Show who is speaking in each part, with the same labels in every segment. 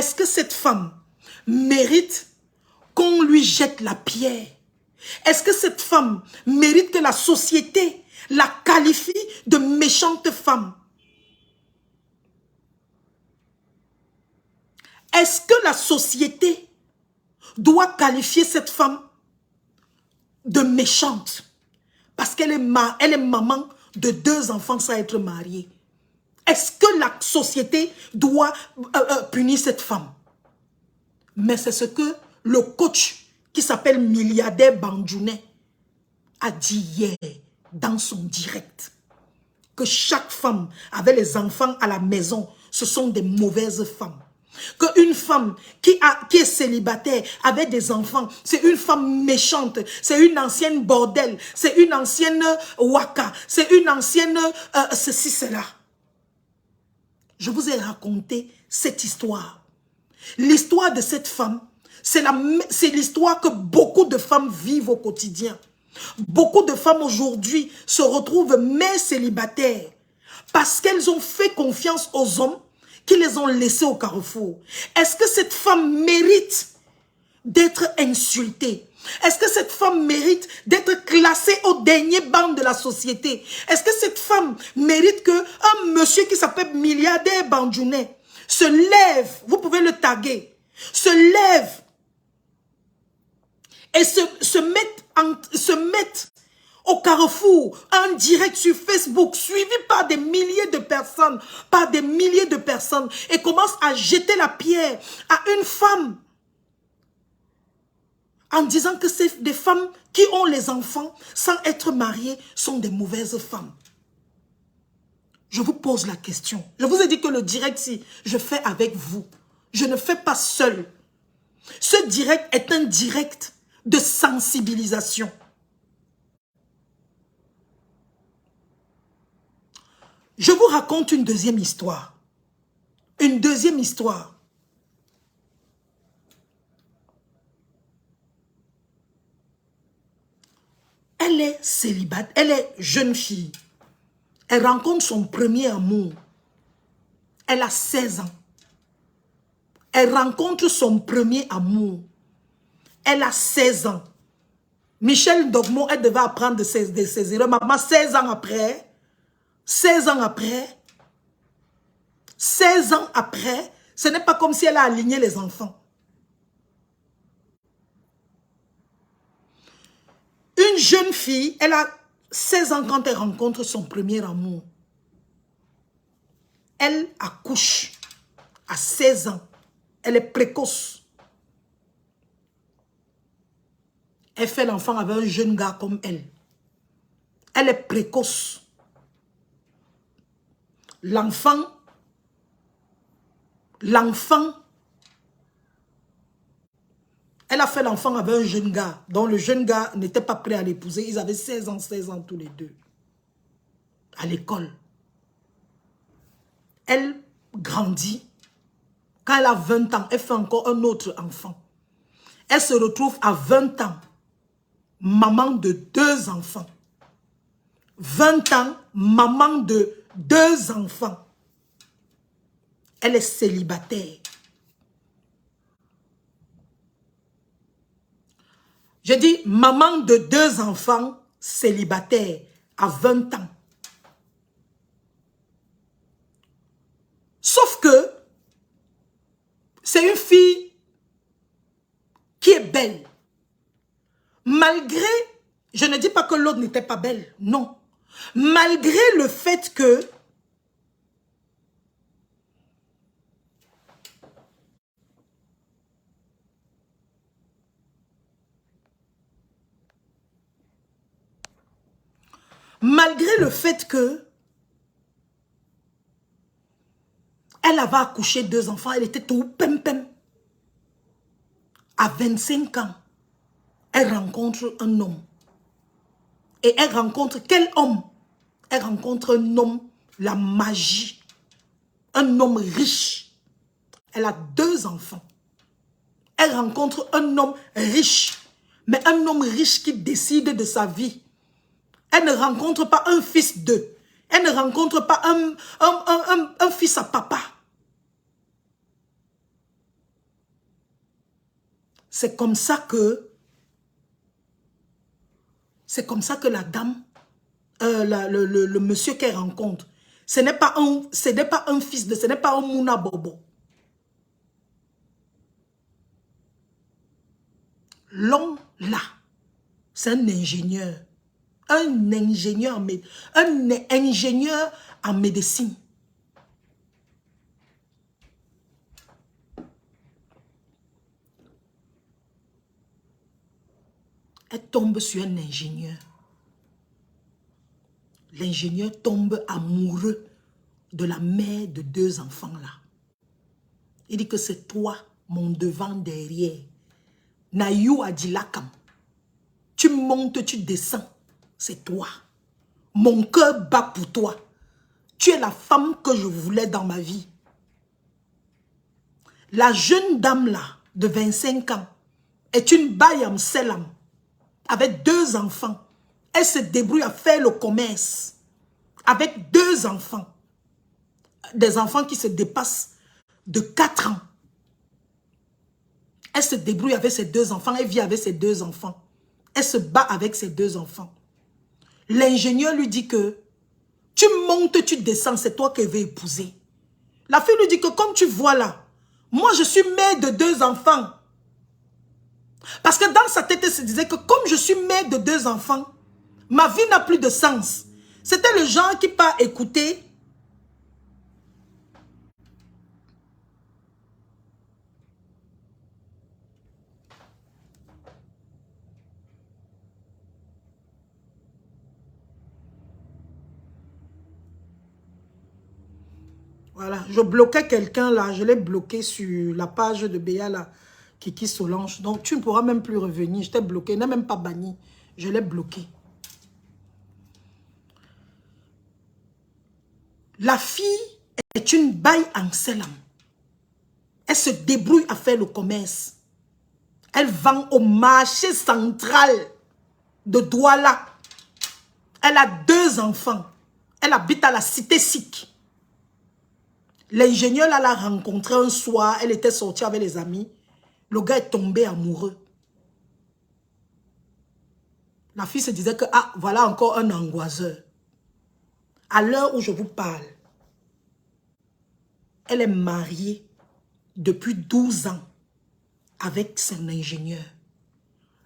Speaker 1: est-ce que cette femme mérite qu'on lui jette la pierre? Est-ce que cette femme mérite que la société la qualifie de méchante femme? Est-ce que la société doit qualifier cette femme de méchante parce qu'elle est, elle est maman de 2 enfants sans être mariée? Est-ce que la société doit punir cette femme? Mais c'est ce que le coach qui s'appelle Milliardaire Bandjounet a dit hier dans son direct. Que chaque femme avec les enfants à la maison, ce sont des mauvaises femmes. Qu'une femme qui est célibataire avec des enfants, c'est une femme méchante, c'est une ancienne bordel, c'est une ancienne waka, c'est une ancienne ceci, cela. Je vous ai raconté cette histoire. L'histoire de cette femme, c'est l'histoire que beaucoup de femmes vivent au quotidien. Beaucoup de femmes aujourd'hui se retrouvent mères célibataires parce qu'elles ont fait confiance aux hommes qui les ont laissés au carrefour. Est-ce que cette femme mérite d'être insultée? Est-ce que cette femme mérite d'être classée au dernier banc de la société? Est-ce que cette femme mérite qu'un monsieur qui s'appelle Milliardaire Bandjounet se lève, vous pouvez le taguer, se lève et se mette au carrefour, en direct sur Facebook, suivi par des milliers de personnes, et commence à jeter la pierre à une femme, en disant que c'est des femmes qui ont les enfants sans être mariées sont des mauvaises femmes. Je vous pose la question. Je vous ai dit que le direct, si je fais avec vous, je ne fais pas seul. Ce direct est un direct de sensibilisation. Je vous raconte une deuxième histoire. Une deuxième histoire. Elle est célibataire, elle est jeune fille. Elle rencontre son premier amour. Elle a 16 ans. Elle rencontre son premier amour. Elle a 16 ans. Michel Dogmo, elle devait apprendre de ses erreurs. Maman, 16 ans après, 16 ans après, ce n'est pas comme si elle a aligné les enfants. Une jeune fille, elle a 16 ans quand elle rencontre son premier amour. Elle accouche à 16 ans. Elle est précoce. Elle fait l'enfant avec un jeune gars comme elle. Elle est précoce. L'enfant, elle a fait l'enfant avec un jeune gars, dont le jeune gars n'était pas prêt à l'épouser. Ils avaient 16 ans tous les deux, à l'école. Elle grandit. Quand elle a 20 ans, elle fait encore un autre enfant. Elle se retrouve à 20 ans, maman de 2 enfants. 20 ans, maman de 2 enfants. Elle est célibataire. Je dis maman de 2 enfants, célibataire, à 20 ans. Sauf que c'est une fille qui est belle. Malgré, je ne dis pas que l'autre n'était pas belle, non. Malgré le fait que elle avait accouché 2 enfants, elle était tout pem-pem. À 25 ans, elle rencontre un homme. Et elle rencontre quel homme? Elle rencontre un homme, la magie. Un homme riche. Elle a 2 enfants. Elle rencontre un homme riche. Mais un homme riche qui décide de sa vie. Elle ne rencontre pas un fils d'eux. Elle ne rencontre pas un fils à papa. C'est comme ça que la dame, le monsieur qu'elle rencontre, ce n'est pas un fils ce n'est pas un Mouna Bobo. L'homme là, c'est un ingénieur. Un ingénieur en médecine. Elle tombe sur un ingénieur. L'ingénieur tombe amoureux de la mère de 2 enfants là. Il dit que c'est toi, mon devant, derrière. Nayou Adilakam. Tu montes, tu descends. C'est toi. Mon cœur bat pour toi. Tu es la femme que je voulais dans ma vie. La jeune dame là, de 25 ans, est une Bayam Selam, avec 2 enfants. Elle se débrouille à faire le commerce, avec 2 enfants. Des enfants qui se dépassent de 4 ans. Elle se débrouille avec ses 2 enfants, elle vit avec ses 2 enfants. Elle se bat avec ses 2 enfants. L'ingénieur lui dit que tu montes, tu descends, c'est toi qu'elle veut épouser. La fille lui dit que comme tu vois là, moi je suis mère de 2 enfants. Parce que dans sa tête, elle se disait que comme je suis mère de 2 enfants, ma vie n'a plus de sens. C'était le genre qui part écouter. Voilà, je bloquais quelqu'un là, je l'ai bloqué sur la page de Béa là, Kiki Solange. Donc tu ne pourras même plus revenir, je t'ai bloqué, n'a même pas banni, je l'ai bloqué. La fille est une baille en selam. Elle se débrouille à faire le commerce. Elle vend au marché central de Douala. Elle a 2 enfants. Elle habite à la cité sikh. L'ingénieur là l'a rencontré un soir. Elle était sortie avec les amis. Le gars est tombé amoureux. La fille se disait que, ah, voilà encore un angoisseur. À l'heure où je vous parle, elle est mariée depuis 12 ans avec son ingénieur.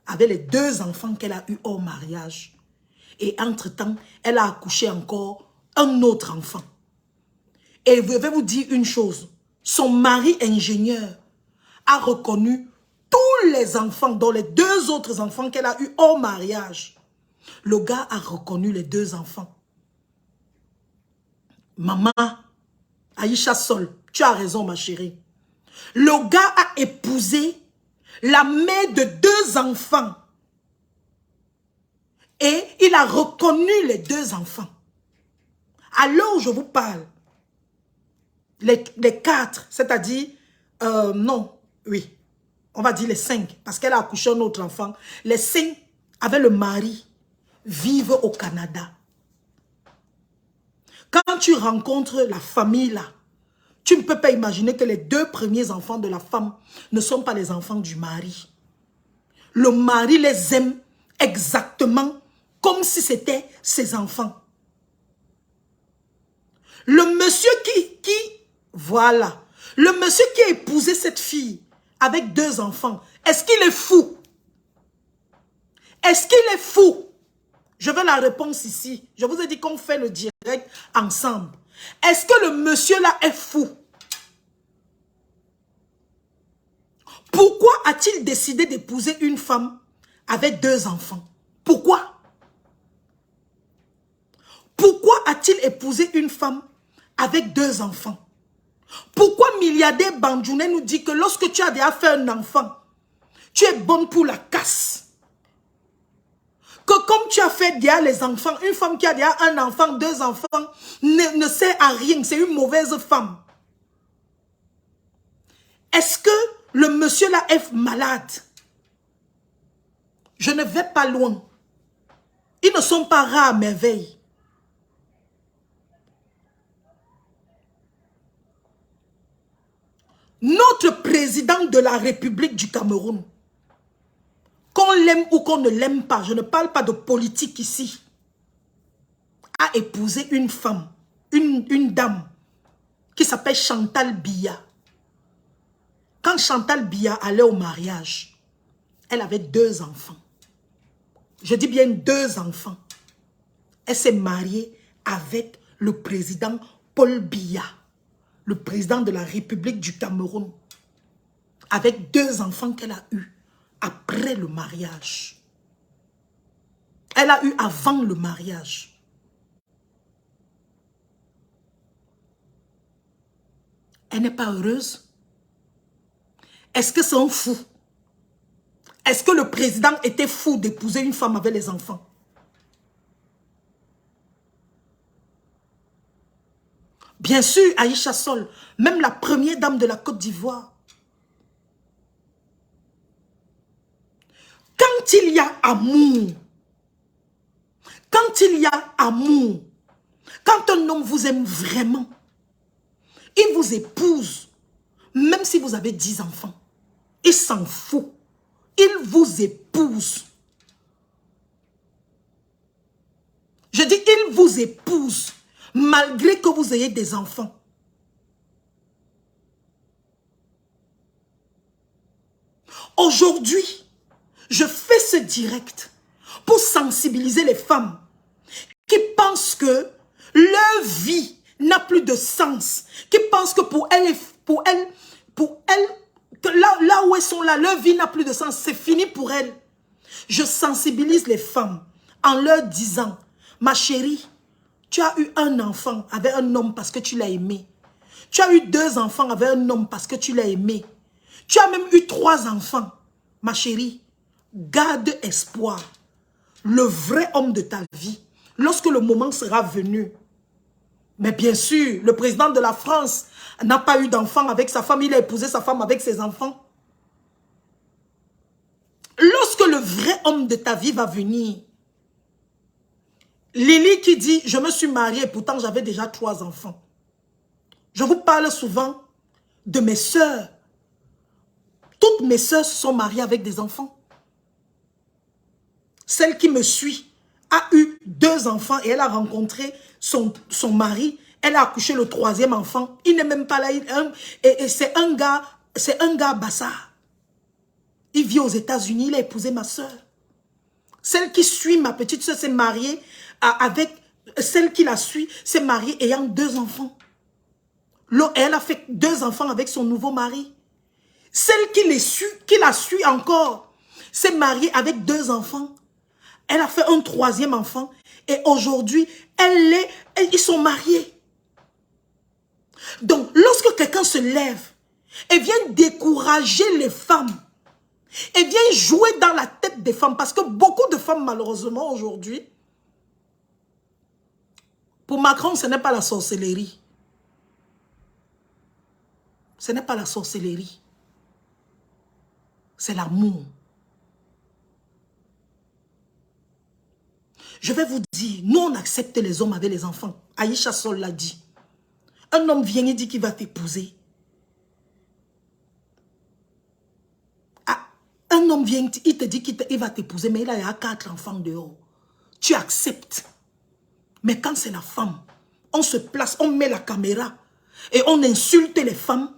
Speaker 1: Avec les 2 enfants qu'elle a eus hors mariage. Et entre-temps, elle a accouché encore un autre enfant. Et je vais vous dire une chose. Son mari ingénieur a reconnu tous les enfants, dont les 2 autres enfants qu'elle a eus hors mariage. Le gars a reconnu les 2 enfants. Maman, Aïcha Sol, tu as raison ma chérie. Le gars a épousé la mère de 2 enfants. Et il a reconnu les 2 enfants. À l'heure où je vous parle, les 4, c'est-à-dire, non, oui, on va dire les 5, parce qu'elle a accouché un autre enfant. Les 5, avec le mari, vivent au Canada. Quand tu rencontres la famille là, tu ne peux pas imaginer que les 2 premiers enfants de la femme ne sont pas les enfants du mari. Le mari les aime exactement comme si c'était ses enfants. Le monsieur voilà, le monsieur qui a épousé cette fille avec 2 enfants, est-ce qu'il est fou? Est-ce qu'il est fou? Je veux la réponse ici. Je vous ai dit qu'on fait le direct ensemble. Est-ce que le monsieur là est fou? Pourquoi a-t-il décidé d'épouser une femme avec 2 enfants? Pourquoi? Pourquoi a-t-il épousé une femme avec 2 enfants? Pourquoi milliardaire Bandjoune nous dit que lorsque tu as déjà fait un enfant, tu es bonne pour la casse? Que comme tu as fait déjà les enfants, une femme qui a déjà un enfant, 2 enfants, ne sert à rien, c'est une mauvaise femme. Est-ce que le monsieur là est malade? Je ne vais pas loin. Ils ne sont pas rares à merveille. Notre président de la République du Cameroun, qu'on l'aime ou qu'on ne l'aime pas, je ne parle pas de politique ici, a épousé une femme, une dame, qui s'appelle Chantal Biya. Quand Chantal Biya allait au mariage, elle avait 2 enfants. Je dis bien 2 enfants. Elle s'est mariée avec le président Paul Biya, le président de la République du Cameroun, avec 2 enfants qu'elle a eus après le mariage. Elle a eu avant le mariage. Elle n'est pas heureuse? Est-ce que c'est un fou? Est-ce que le président était fou d'épouser une femme avec les enfants? Bien sûr, Aïcha Sol, même la première dame de la Côte d'Ivoire. Quand il y a amour, quand il y a amour, quand un homme vous aime vraiment, il vous épouse, même si vous avez 10 enfants. Il s'en fout. Il vous épouse. Je dis, il vous épouse, malgré que vous ayez des enfants. Aujourd'hui, je fais ce direct pour sensibiliser les femmes qui pensent que leur vie n'a plus de sens, qui pensent que pour elles, que là où elles sont là, leur vie n'a plus de sens, c'est fini pour elles. Je sensibilise les femmes en leur disant, ma chérie, tu as eu un enfant avec un homme parce que tu l'as aimé. Tu as eu 2 enfants avec un homme parce que tu l'as aimé. Tu as même eu 3 enfants. Ma chérie, garde espoir. Le vrai homme de ta vie, lorsque le moment sera venu. Mais bien sûr, le président de la France n'a pas eu d'enfant avec sa femme. Il a épousé sa femme avec ses enfants. Lorsque le vrai homme de ta vie va venir, Lily qui dit, je me suis mariée et pourtant j'avais déjà 3 enfants. Je vous parle souvent de mes sœurs. Toutes mes sœurs se sont mariées avec des enfants. Celle qui me suit a eu 2 enfants et elle a rencontré son mari. Elle a accouché le 3e enfant. Il n'est même pas là. Et c'est un gars Bassard. Il vit aux États-Unis. Il a épousé ma sœur. Celle qui suit ma petite sœur s'est mariée avec... Celle qui la suit s'est mariée ayant 2 enfants. Elle a fait 2 enfants avec son nouveau mari. Celle qui la suit encore s'est mariée avec 2 enfants. Elle a fait un 3e enfant. Et aujourd'hui, ils sont mariés. Donc, lorsque quelqu'un se lève et vient décourager les femmes, et vient jouer dans la tête des femmes, parce que beaucoup de femmes, malheureusement, aujourd'hui, pour Macron, ce n'est pas la sorcellerie. Ce n'est pas la sorcellerie. C'est l'amour. Je vais vous dire, nous on accepte les hommes avec les enfants. Aïcha Sol l'a dit. Un homme vient et dit qu'il va t'épouser. Un homme vient, il te dit qu'il va t'épouser, mais il a 4 enfants dehors. Tu acceptes. Mais quand c'est la femme, on se place, on met la caméra et on insulte les femmes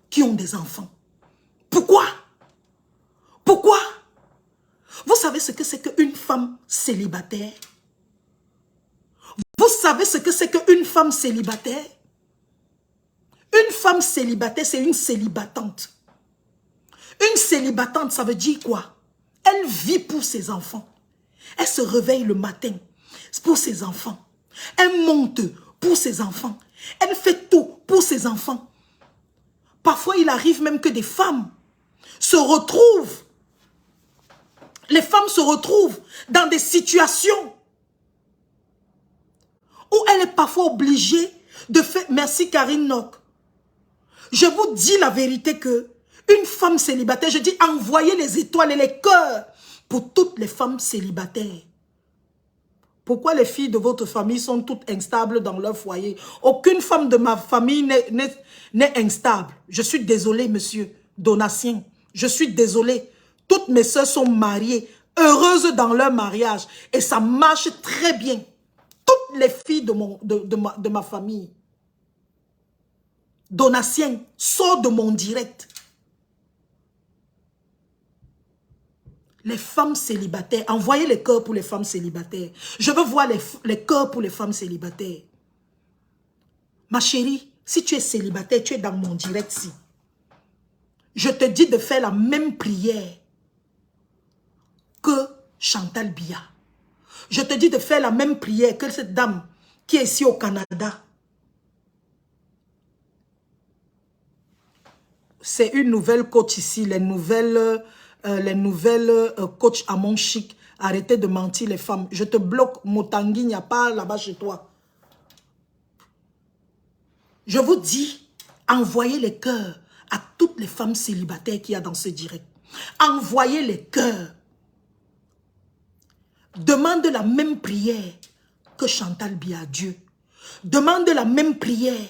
Speaker 1: qui ont des enfants. Pourquoi? Pourquoi? Vous savez ce que c'est qu'une femme célibataire? Vous savez ce que c'est qu'une femme célibataire? Une femme célibataire, c'est une célibatante. Une célibatante, ça veut dire quoi? Elle vit pour ses enfants. Elle se réveille le matin pour ses enfants. Elle monte pour ses enfants. Elle fait tout pour ses enfants. Parfois, il arrive même que des femmes se retrouvent. Les femmes se retrouvent dans des situations où elle est parfois obligée de faire... Merci Karine Nock. Je vous dis la vérité que une femme célibataire, je dis envoyez les étoiles et les cœurs pour toutes les femmes célibataires. Pourquoi les filles de votre famille sont toutes instables dans leur foyer? Aucune femme de ma famille n'est instable. Je suis désolée, monsieur Donatien. Je suis désolée. Toutes mes sœurs sont mariées, heureuses dans leur mariage. Et ça marche très bien. Toutes les filles de ma famille. Donatien, sort de mon direct. Les femmes célibataires, envoyez les cœurs pour les femmes célibataires. Je veux voir les cœurs pour les femmes célibataires. Ma chérie, si tu es célibataire, tu es dans mon direct-ci. Je te dis de faire la même prière que Chantal Biya. Je te dis de faire la même prière que cette dame qui est ici au Canada. C'est une nouvelle coach ici, les nouvelles coachs à mon chic. Arrêtez de mentir les femmes. Je te bloque, Motanguy, il n'y a pas là-bas chez toi. Je vous dis, envoyez les cœurs à toutes les femmes célibataires qu'il y a dans ce direct. Envoyez les cœurs. Demande la même prière que Chantal Biya à Dieu. Demande la même prière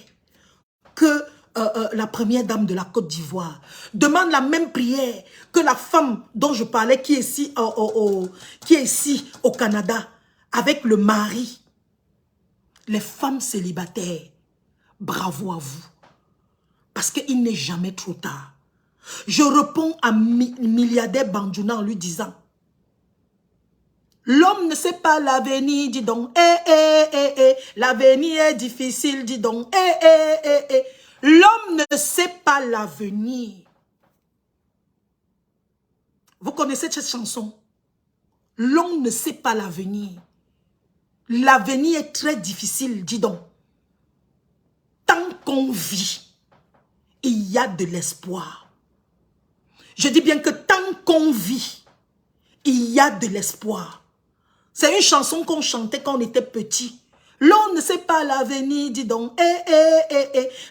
Speaker 1: que la première dame de la Côte d'Ivoire. Demande la même prière que la femme dont je parlais qui est ici au Canada avec le mari. Les femmes célibataires, bravo à vous. Parce qu'il n'est jamais trop tard. Je réponds à milliardaire Banjouna en lui disant: l'homme ne sait pas l'avenir, dis donc. L'avenir est difficile, dis donc. L'homme ne sait pas l'avenir. Vous connaissez cette chanson? L'homme ne sait pas l'avenir. L'avenir est très difficile, dis donc. Tant qu'on vit, il y a de l'espoir. Je dis bien que tant qu'on vit, il y a de l'espoir. C'est une chanson qu'on chantait quand on était petit. L'on ne sait pas l'avenir, dis donc.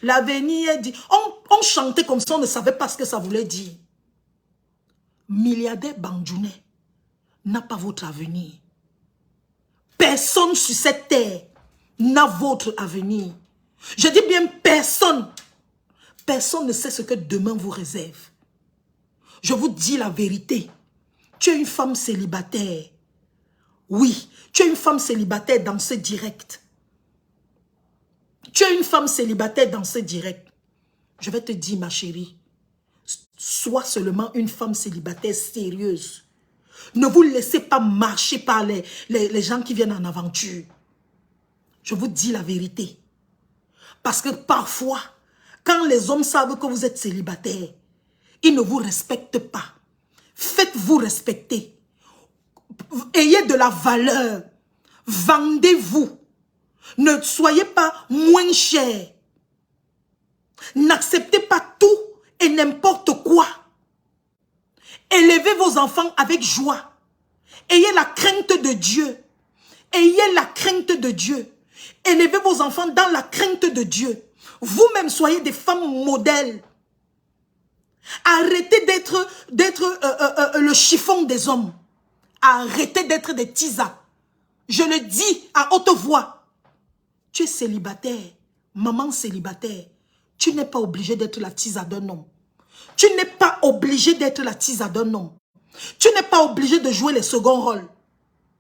Speaker 1: L'avenir est dit. On chantait comme ça, on ne savait pas ce que ça voulait dire. Milliardaire Banjouna n'a pas votre avenir. Personne sur cette terre n'a votre avenir. Je dis bien personne. Personne ne sait ce que demain vous réserve. Je vous dis la vérité. Tu es une femme célibataire. Oui, tu es une femme célibataire dans ce direct. Tu es une femme célibataire dans ce direct. Je vais te dire, ma chérie, sois seulement une femme célibataire sérieuse. Ne vous laissez pas marcher par les gens qui viennent en aventure. Je vous dis la vérité. Parce que parfois, quand les hommes savent que vous êtes célibataire, ils ne vous respectent pas. Faites-vous respecter. Ayez de la valeur. Vendez-vous. Ne soyez pas moins cher. N'acceptez pas tout et n'importe quoi. Élevez vos enfants avec joie. Ayez la crainte de Dieu. Ayez la crainte de Dieu. Élevez vos enfants dans la crainte de Dieu. Vous-même soyez des femmes modèles. Arrêtez d'être le chiffon des hommes. Arrêtez d'être des tisas. Je le dis à haute voix. Tu es célibataire, maman célibataire. Tu n'es pas obligé d'être la tisa d'un homme. Tu n'es pas obligé d'être la tisa d'un homme. Tu n'es pas obligé de jouer les seconds rôles.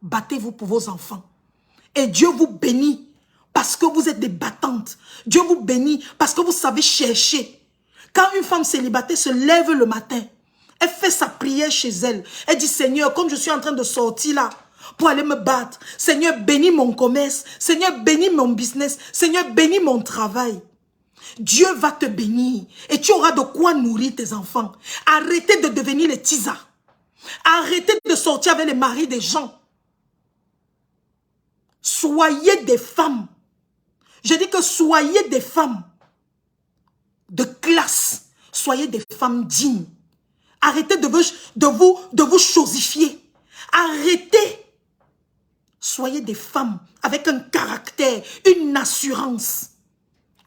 Speaker 1: Battez-vous pour vos enfants. Et Dieu vous bénit parce que vous êtes des battantes. Dieu vous bénit parce que vous savez chercher. Quand une femme célibataire se lève le matin, elle fait sa prière chez elle. Elle dit, Seigneur, comme je suis en train de sortir là, pour aller me battre, Seigneur, bénis mon commerce. Seigneur, bénis mon business. Seigneur, bénis mon travail. Dieu va te bénir et tu auras de quoi nourrir tes enfants. Arrêtez de devenir les tisas. Arrêtez de sortir avec les maris des gens. Soyez des femmes. Je dis que soyez des femmes de classe. Soyez des femmes dignes. Arrêtez de vous chosifier. Arrêtez. Soyez des femmes avec un caractère, une assurance.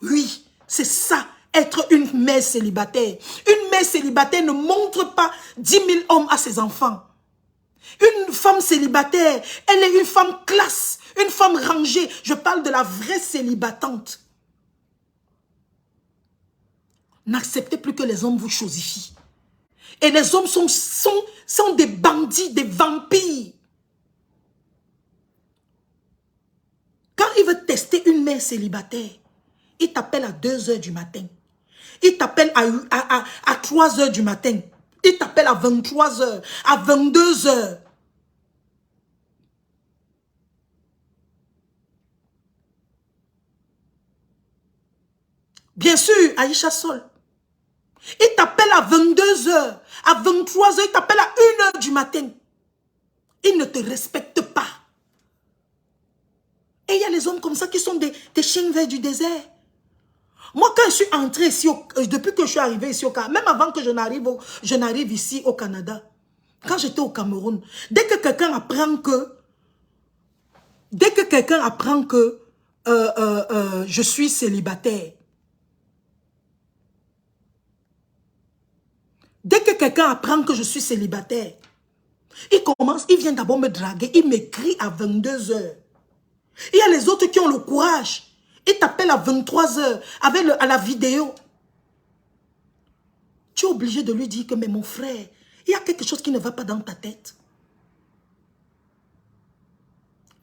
Speaker 1: Oui, c'est ça, être une mère célibataire. Une mère célibataire ne montre pas 10 000 hommes à ses enfants. Une femme célibataire, elle est une femme classe, une femme rangée. Je parle de la vraie célibatante. N'acceptez plus que les hommes vous chosifient. Et les hommes sont des bandits, des vampires. Quand il veut tester une mère célibataire, il t'appelle à 2 heures du matin. Il t'appelle à 3 heures du matin. Il t'appelle à 23 heures, à 22 heures. Bien sûr, Aïcha Sol. Il t'appelle à 22 heures, à 23 heures, il t'appelle à 1 heure du matin. Il ne te respecte pas. Et il y a les hommes comme ça qui sont des chiens verts du désert. Moi, quand je suis entrée ici, depuis que je suis arrivée ici au Canada, même avant que je n'arrive ici au Canada, quand j'étais au Cameroun, dès que quelqu'un apprend que je suis célibataire, il vient d'abord me draguer, il m'écrit à 22 heures. Il y a les autres qui ont le courage. Ils t'appellent à 23 heures avec à la vidéo. Tu es obligé de lui dire que, mais mon frère, il y a quelque chose qui ne va pas dans ta tête.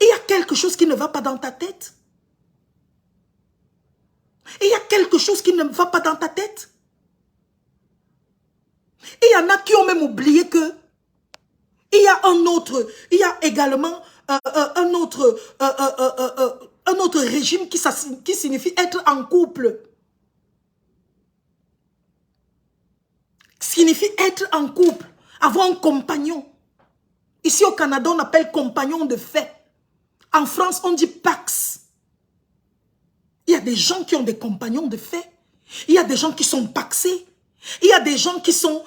Speaker 1: Il y a quelque chose qui ne va pas dans ta tête. Il y a quelque chose qui ne va pas dans ta tête. Il y en a qui ont même oublié que il y a également un autre régime qui signifie être en couple. Signifie être en couple, avoir un compagnon. Ici au Canada, on appelle compagnon de fait. En France, on dit pax. Il y a des gens qui ont des compagnons de fait. Il y a des gens qui sont paxés. Il y a des gens qui sont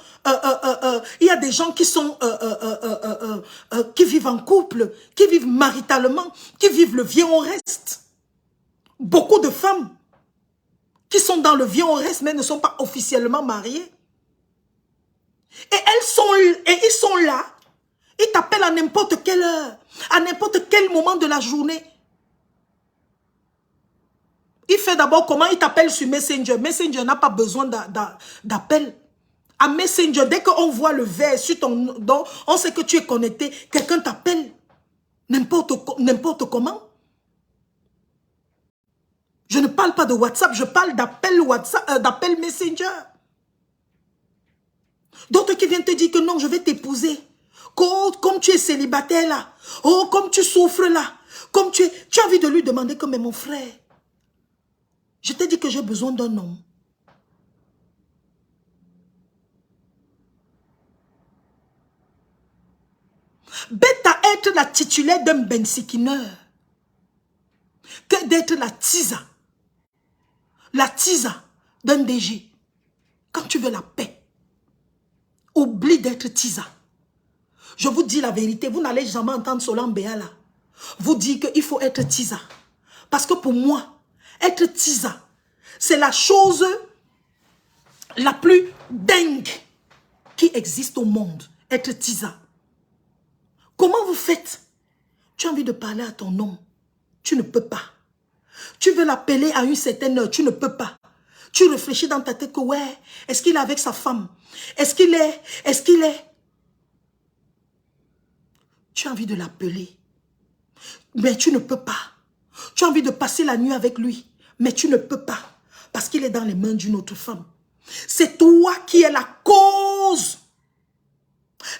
Speaker 1: qui vivent en couple, qui vivent maritalement, qui vivent le viens au reste. Beaucoup de femmes qui sont dans le viens au reste mais ne sont pas officiellement mariées. Et ils sont là. Ils t'appellent à n'importe quelle heure, à n'importe quel moment de la journée. Il fait d'abord comment il t'appelle sur Messenger. Messenger n'a pas besoin d'appel. À Messenger, dès qu'on voit le vert sur ton dos, on sait que tu es connecté. Quelqu'un t'appelle. N'importe comment. Je ne parle pas de WhatsApp, je parle d'appel WhatsApp, d'appel Messenger. D'autres qui viennent te dire que non, je vais t'épouser. Comme tu es célibataire là. Oh, comme tu souffres là. Comme tu as envie de lui demander que, mais mon frère, je t'ai dit que j'ai besoin d'un homme. Bête à être la titulaire d'un bensikineur que d'être la tisa d'un DG. Quand tu veux la paix, oublie d'être tisa. Je vous dis la vérité, vous n'allez jamais entendre Solan Béa là vous dire qu'il faut être tisa. Parce que pour moi, être tisa, c'est la chose la plus dingue qui existe au monde. Être tisa. Comment vous faites? Tu as envie de parler à ton homme. Tu ne peux pas. Tu veux l'appeler à une certaine heure. Tu ne peux pas. Tu réfléchis dans ta tête que ouais, est-ce qu'il est avec sa femme? Est-ce qu'il est? Tu as envie de l'appeler. Mais tu ne peux pas. Tu as envie de passer la nuit avec lui. Mais tu ne peux pas. Parce qu'il est dans les mains d'une autre femme. C'est toi qui es la cause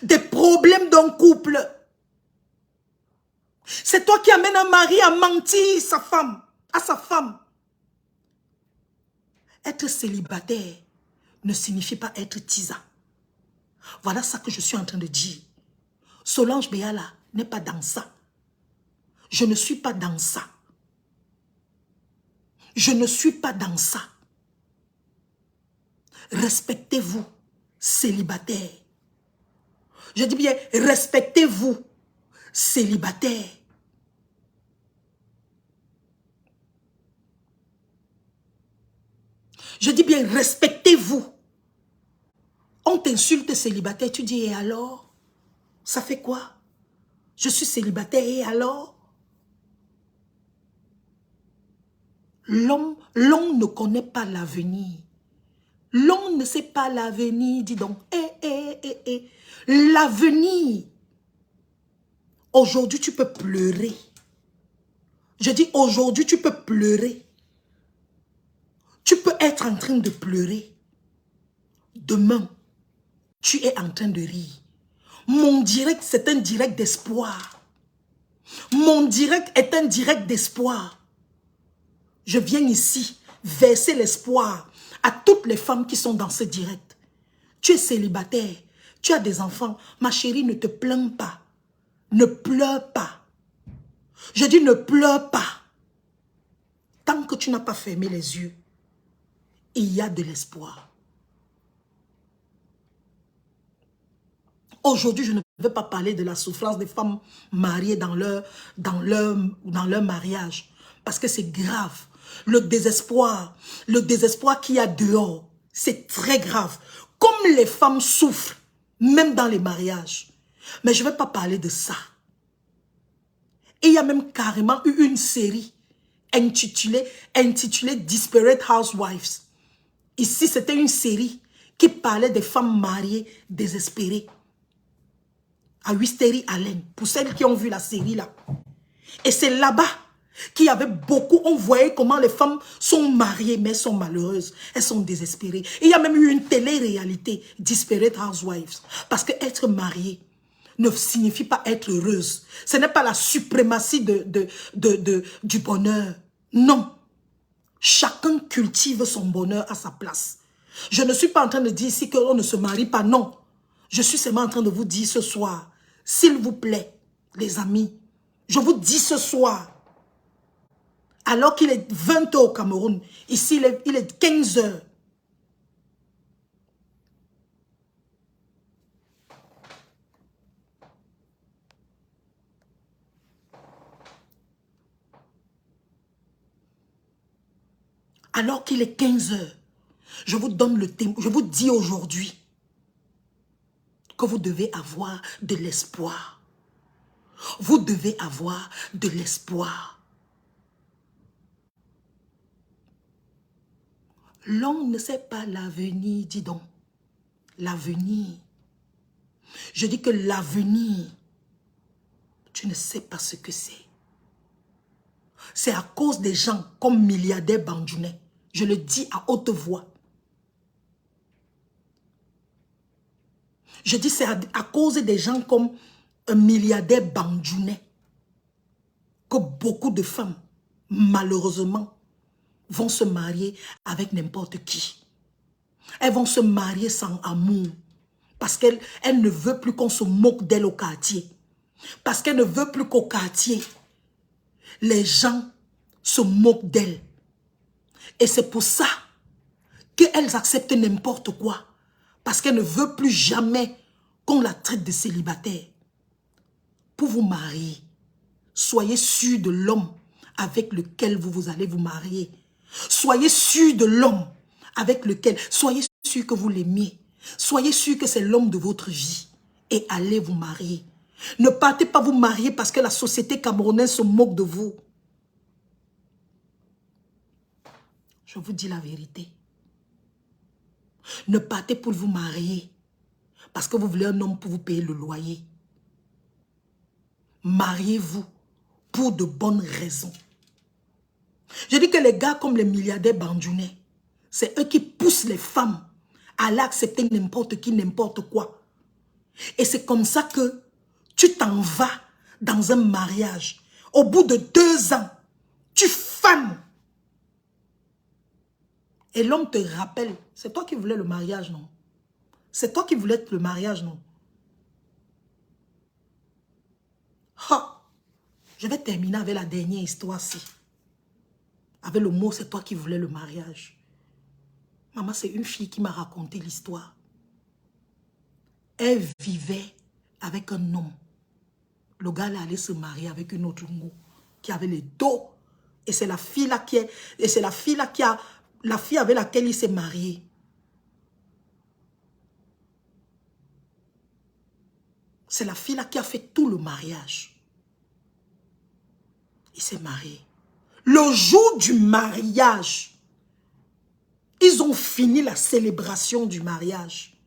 Speaker 1: des problèmes d'un couple. C'est toi qui amènes un mari à mentir à sa femme. Être célibataire ne signifie pas être tisa. Voilà ça que je suis en train de dire. Solange Béala n'est pas dans ça. Je ne suis pas dans ça. Je ne suis pas dans ça. Respectez-vous, célibataire. Je dis bien, respectez-vous, célibataire. Je dis bien, respectez-vous. On t'insulte célibataire, tu dis, et alors? Ça fait quoi? Je suis célibataire, et alors? L'homme ne connaît pas l'avenir. L'homme ne sait pas l'avenir, dis donc. L'avenir. Aujourd'hui, tu peux pleurer. Je dis aujourd'hui, tu peux pleurer. Tu peux être en train de pleurer. Demain, tu es en train de rire. Mon direct, c'est un direct d'espoir. Mon direct est un direct d'espoir. Je viens ici verser l'espoir à toutes les femmes qui sont dans ce direct. Tu es célibataire, tu as des enfants. Ma chérie, ne te plains pas. Ne pleure pas. Je dis ne pleure pas. Tant que tu n'as pas fermé les yeux, il y a de l'espoir. Aujourd'hui, je ne veux pas parler de la souffrance des femmes mariées dans leur mariage. Parce que c'est grave. Le désespoir qu'il y a dehors, c'est très grave. Comme les femmes souffrent, même dans les mariages. Mais je ne vais pas parler de ça. Et il y a même carrément eu une série intitulée Desperate Housewives. Ici, c'était une série qui parlait des femmes mariées désespérées. À Wisteria Allen, pour celles qui ont vu la série là. Et c'est là-bas qu'il y avait beaucoup, on voyait comment les femmes sont mariées, mais sont malheureuses. Elles sont désespérées. Et il y a même eu une télé-réalité, Desperate Housewives. Parce que être mariée ne signifie pas être heureuse. Ce n'est pas la suprématie du bonheur. Non. Chacun cultive son bonheur à sa place. Je ne suis pas en train de dire ici qu'on ne se marie pas, non. Je suis seulement en train de vous dire ce soir, s'il vous plaît, les amis, je vous dis ce soir, alors qu'il est 20 h au Cameroun, ici il est 15 h. Alors qu'il est 15 h, je vous donne le thème, je vous dis aujourd'hui que vous devez avoir de l'espoir. Vous devez avoir de l'espoir. L'homme ne sait pas l'avenir, dis donc. L'avenir. Je dis que l'avenir, tu ne sais pas ce que c'est. C'est à cause des gens comme milliardaire Bandjounet. Je le dis à haute voix. Je dis c'est à cause des gens comme un milliardaire Bandjounet que beaucoup de femmes, malheureusement, vont se marier avec n'importe qui. Elles vont se marier sans amour. Parce qu'elle ne veut plus qu'on se moque d'elle au quartier. Parce qu'elle ne veut plus qu'au quartier, les gens se moquent d'elle. Et c'est pour ça qu'elles acceptent n'importe quoi. Parce qu'elle ne veut plus jamais qu'on la traite de célibataire. Pour vous marier, soyez sûr de l'homme avec lequel vous allez vous marier. Soyez sûr de l'homme avec lequel, soyez sûr que vous l'aimez. Soyez sûr que c'est l'homme de votre vie. Et allez vous marier. Ne partez pas vous marier parce que la société camerounaise se moque de vous. Je vous dis la vérité. Ne partez pour vous marier parce que vous voulez un homme pour vous payer le loyer. Mariez-vous pour de bonnes raisons. Je dis que les gars comme les milliardaires Bandjounet, c'est eux qui poussent les femmes à aller accepter n'importe qui, n'importe quoi. Et c'est comme ça que tu t'en vas dans un mariage. Au bout de 2 ans, tu fanes. Et l'homme te rappelle, c'est toi qui voulais le mariage, non? C'est toi qui voulais le mariage, non? Ha! Je vais terminer avec la dernière histoire-ci. Avec le mot, c'est toi qui voulais le mariage. Maman, c'est une fille qui m'a raconté l'histoire. Elle vivait avec un homme. Le gars là allait se marier avec une autre mot qui avait les dos. Et c'est la fille là qui est... Et c'est la fille là qui a... La fille avec laquelle il s'est marié. C'est la fille là qui a fait tout le mariage. Il s'est marié. Le jour du mariage, ils ont fini la célébration du mariage.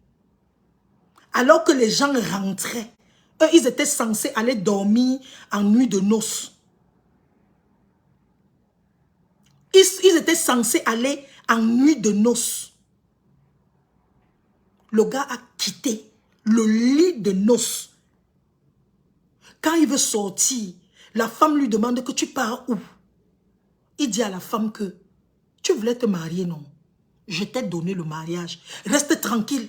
Speaker 1: Alors que les gens rentraient, eux, ils étaient censés aller dormir en nuit de noces. Ils étaient censés aller en nuit de noces. Le gars a quitté le lit de noces. Quand il veut sortir, la femme lui demande que tu pars où? Il dit à la femme que tu voulais te marier, non? Je t'ai donné le mariage. Reste tranquille.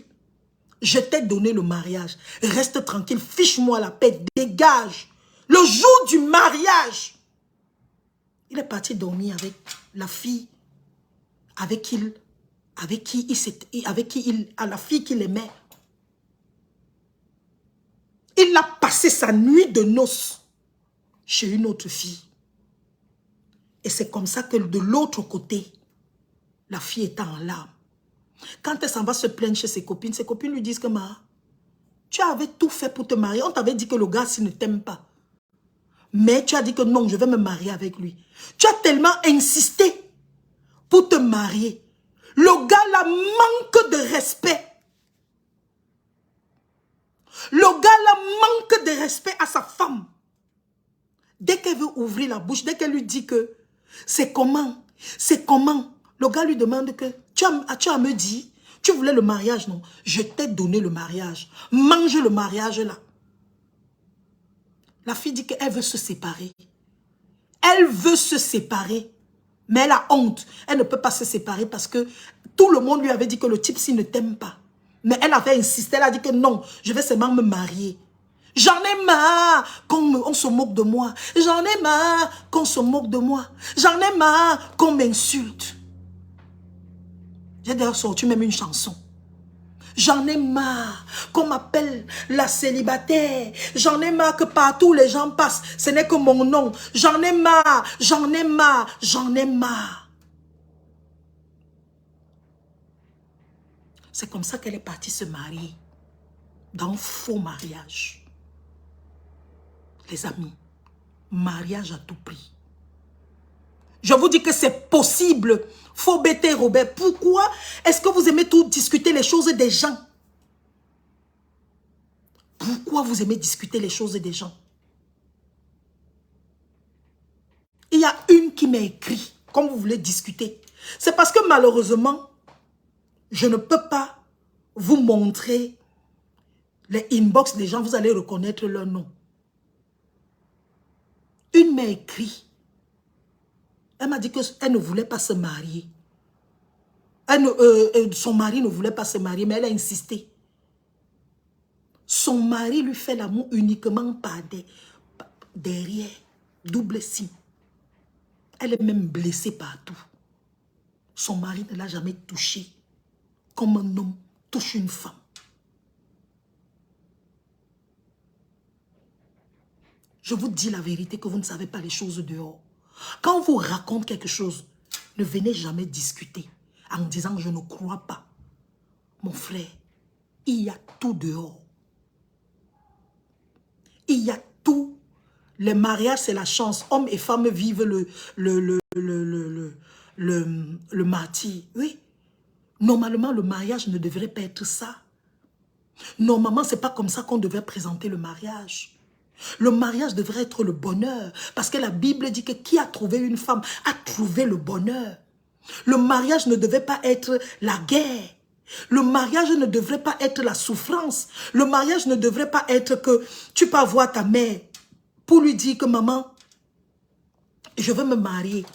Speaker 1: Je t'ai donné le mariage. Reste tranquille. Fiche-moi la paix. Dégage. Le jour du mariage, il est parti dormir avec la fille la fille qu'il aimait. Il a passé sa nuit de noces chez une autre fille. Et c'est comme ça que de l'autre côté, la fille était en larmes. Quand elle s'en va se plaindre chez ses copines lui disent que tu avais tout fait pour te marier. On t'avait dit que le gars, s'il ne t'aime pas. Mais tu as dit que non, je vais me marier avec lui. Tu as tellement insisté pour te marier. Le gars là manque de respect. Le gars là manque de respect à sa femme. Dès qu'elle veut ouvrir la bouche, dès qu'elle lui dit que c'est comment, le gars lui demande que tu as me dit, tu voulais le mariage, non? Je t'ai donné le mariage. Mange le mariage là. La fille dit qu'elle veut se séparer. Elle veut se séparer. Mais elle a honte. Elle ne peut pas se séparer parce que tout le monde lui avait dit que le type, s'il ne t'aime pas. Mais elle avait insisté. Elle a dit que non, je vais seulement me marier. J'en ai marre qu'on se moque de moi. J'en ai marre qu'on se moque de moi. J'en ai marre qu'on m'insulte. J'ai d'ailleurs sorti même une chanson. J'en ai marre qu'on m'appelle la célibataire. J'en ai marre que partout les gens passent. Ce n'est que mon nom. J'en ai marre, j'en ai marre, j'en ai marre. C'est comme ça qu'elle est partie se marier. Dans un faux mariage. Les amis, mariage à tout prix. Je vous dis que c'est possible. Faut bêter Robert. Pourquoi est-ce que vous aimez tout discuter les choses des gens? Pourquoi vous aimez discuter les choses des gens? Il y a une qui m'a écrit, comme vous voulez discuter. C'est parce que malheureusement, je ne peux pas vous montrer les inbox des gens. Vous allez reconnaître leur nom. Une m'a écrit. Elle m'a dit qu'elle ne voulait pas se marier. Son mari ne voulait pas se marier, mais elle a insisté. Son mari lui fait l'amour uniquement par derrière, double signe. Elle est même blessée partout. Son mari ne l'a jamais touchée comme un homme touche une femme. Je vous dis la vérité que vous ne savez pas les choses dehors. Quand on vous raconte quelque chose, ne venez jamais discuter en disant que je ne crois pas. Mon frère, il y a tout dehors. Il y a tout. Le mariage, c'est la chance. Hommes et femmes vivent le martyre. Oui. Normalement, le mariage ne devrait pas être ça. Normalement, ce n'est pas comme ça qu'on devrait présenter le mariage. Le mariage devrait être le bonheur. Parce que la Bible dit que qui a trouvé une femme a trouvé le bonheur. Le mariage ne devait pas être la guerre. Le mariage ne devrait pas être la souffrance. Le mariage ne devrait pas être que tu peux voir ta mère pour lui dire que maman, je veux me marier.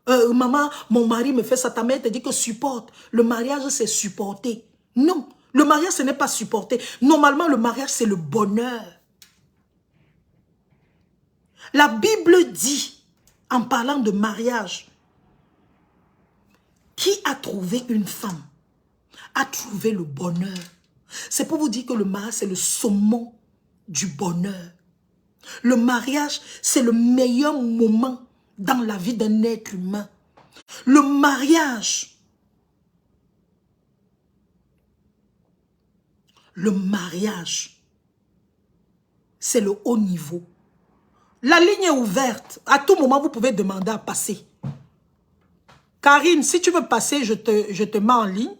Speaker 1: Maman, mon mari me fait ça. Ta mère te dit que supporte. Le mariage, c'est supporter. Non, le mariage, ce n'est pas supporter. Normalement, le mariage, c'est le bonheur. La Bible dit, en parlant de mariage, qui a trouvé une femme a trouvé le bonheur. C'est pour vous dire que le mariage, c'est le summum du bonheur. Le mariage, c'est le meilleur moment dans la vie d'un être humain. Le mariage, c'est le haut niveau. La ligne est ouverte. À tout moment, vous pouvez demander à passer. Karine, si tu veux passer, je te mets en ligne.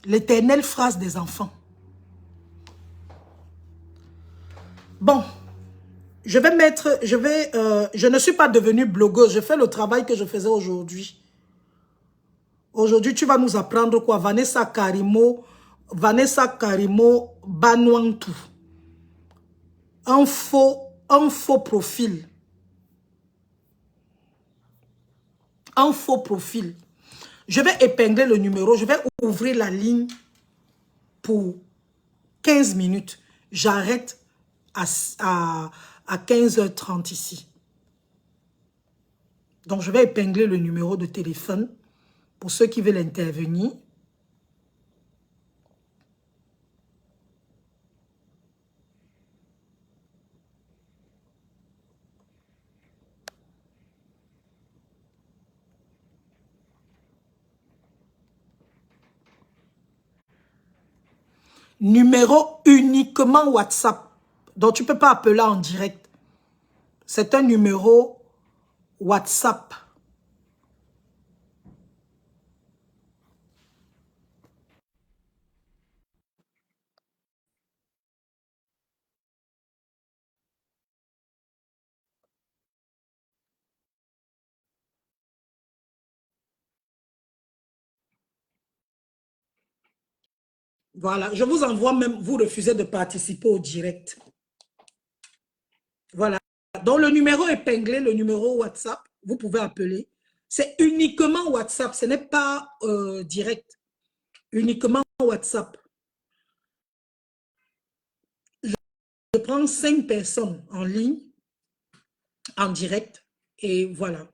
Speaker 1: L'éternelle phrase des enfants. Bon, je ne suis pas devenue blogueuse, je fais le travail que je faisais aujourd'hui. Aujourd'hui, tu vas nous apprendre quoi? Vanessa Karimo Banwantu. Un faux profil. Un faux profil. Je vais épingler le numéro, je vais ouvrir la ligne pour 15 minutes. J'arrête à 15h30 ici. Donc, je vais épingler le numéro de téléphone pour ceux qui veulent intervenir. Numéro uniquement WhatsApp. Donc, tu ne peux pas appeler en direct. C'est un numéro WhatsApp. Voilà, je vous envoie même, vous refusez de participer au direct. Voilà. Donc, le numéro épinglé, le numéro WhatsApp, vous pouvez appeler. C'est uniquement WhatsApp, ce n'est pas direct. Uniquement WhatsApp. Je prends 5 personnes en ligne, en direct, et voilà.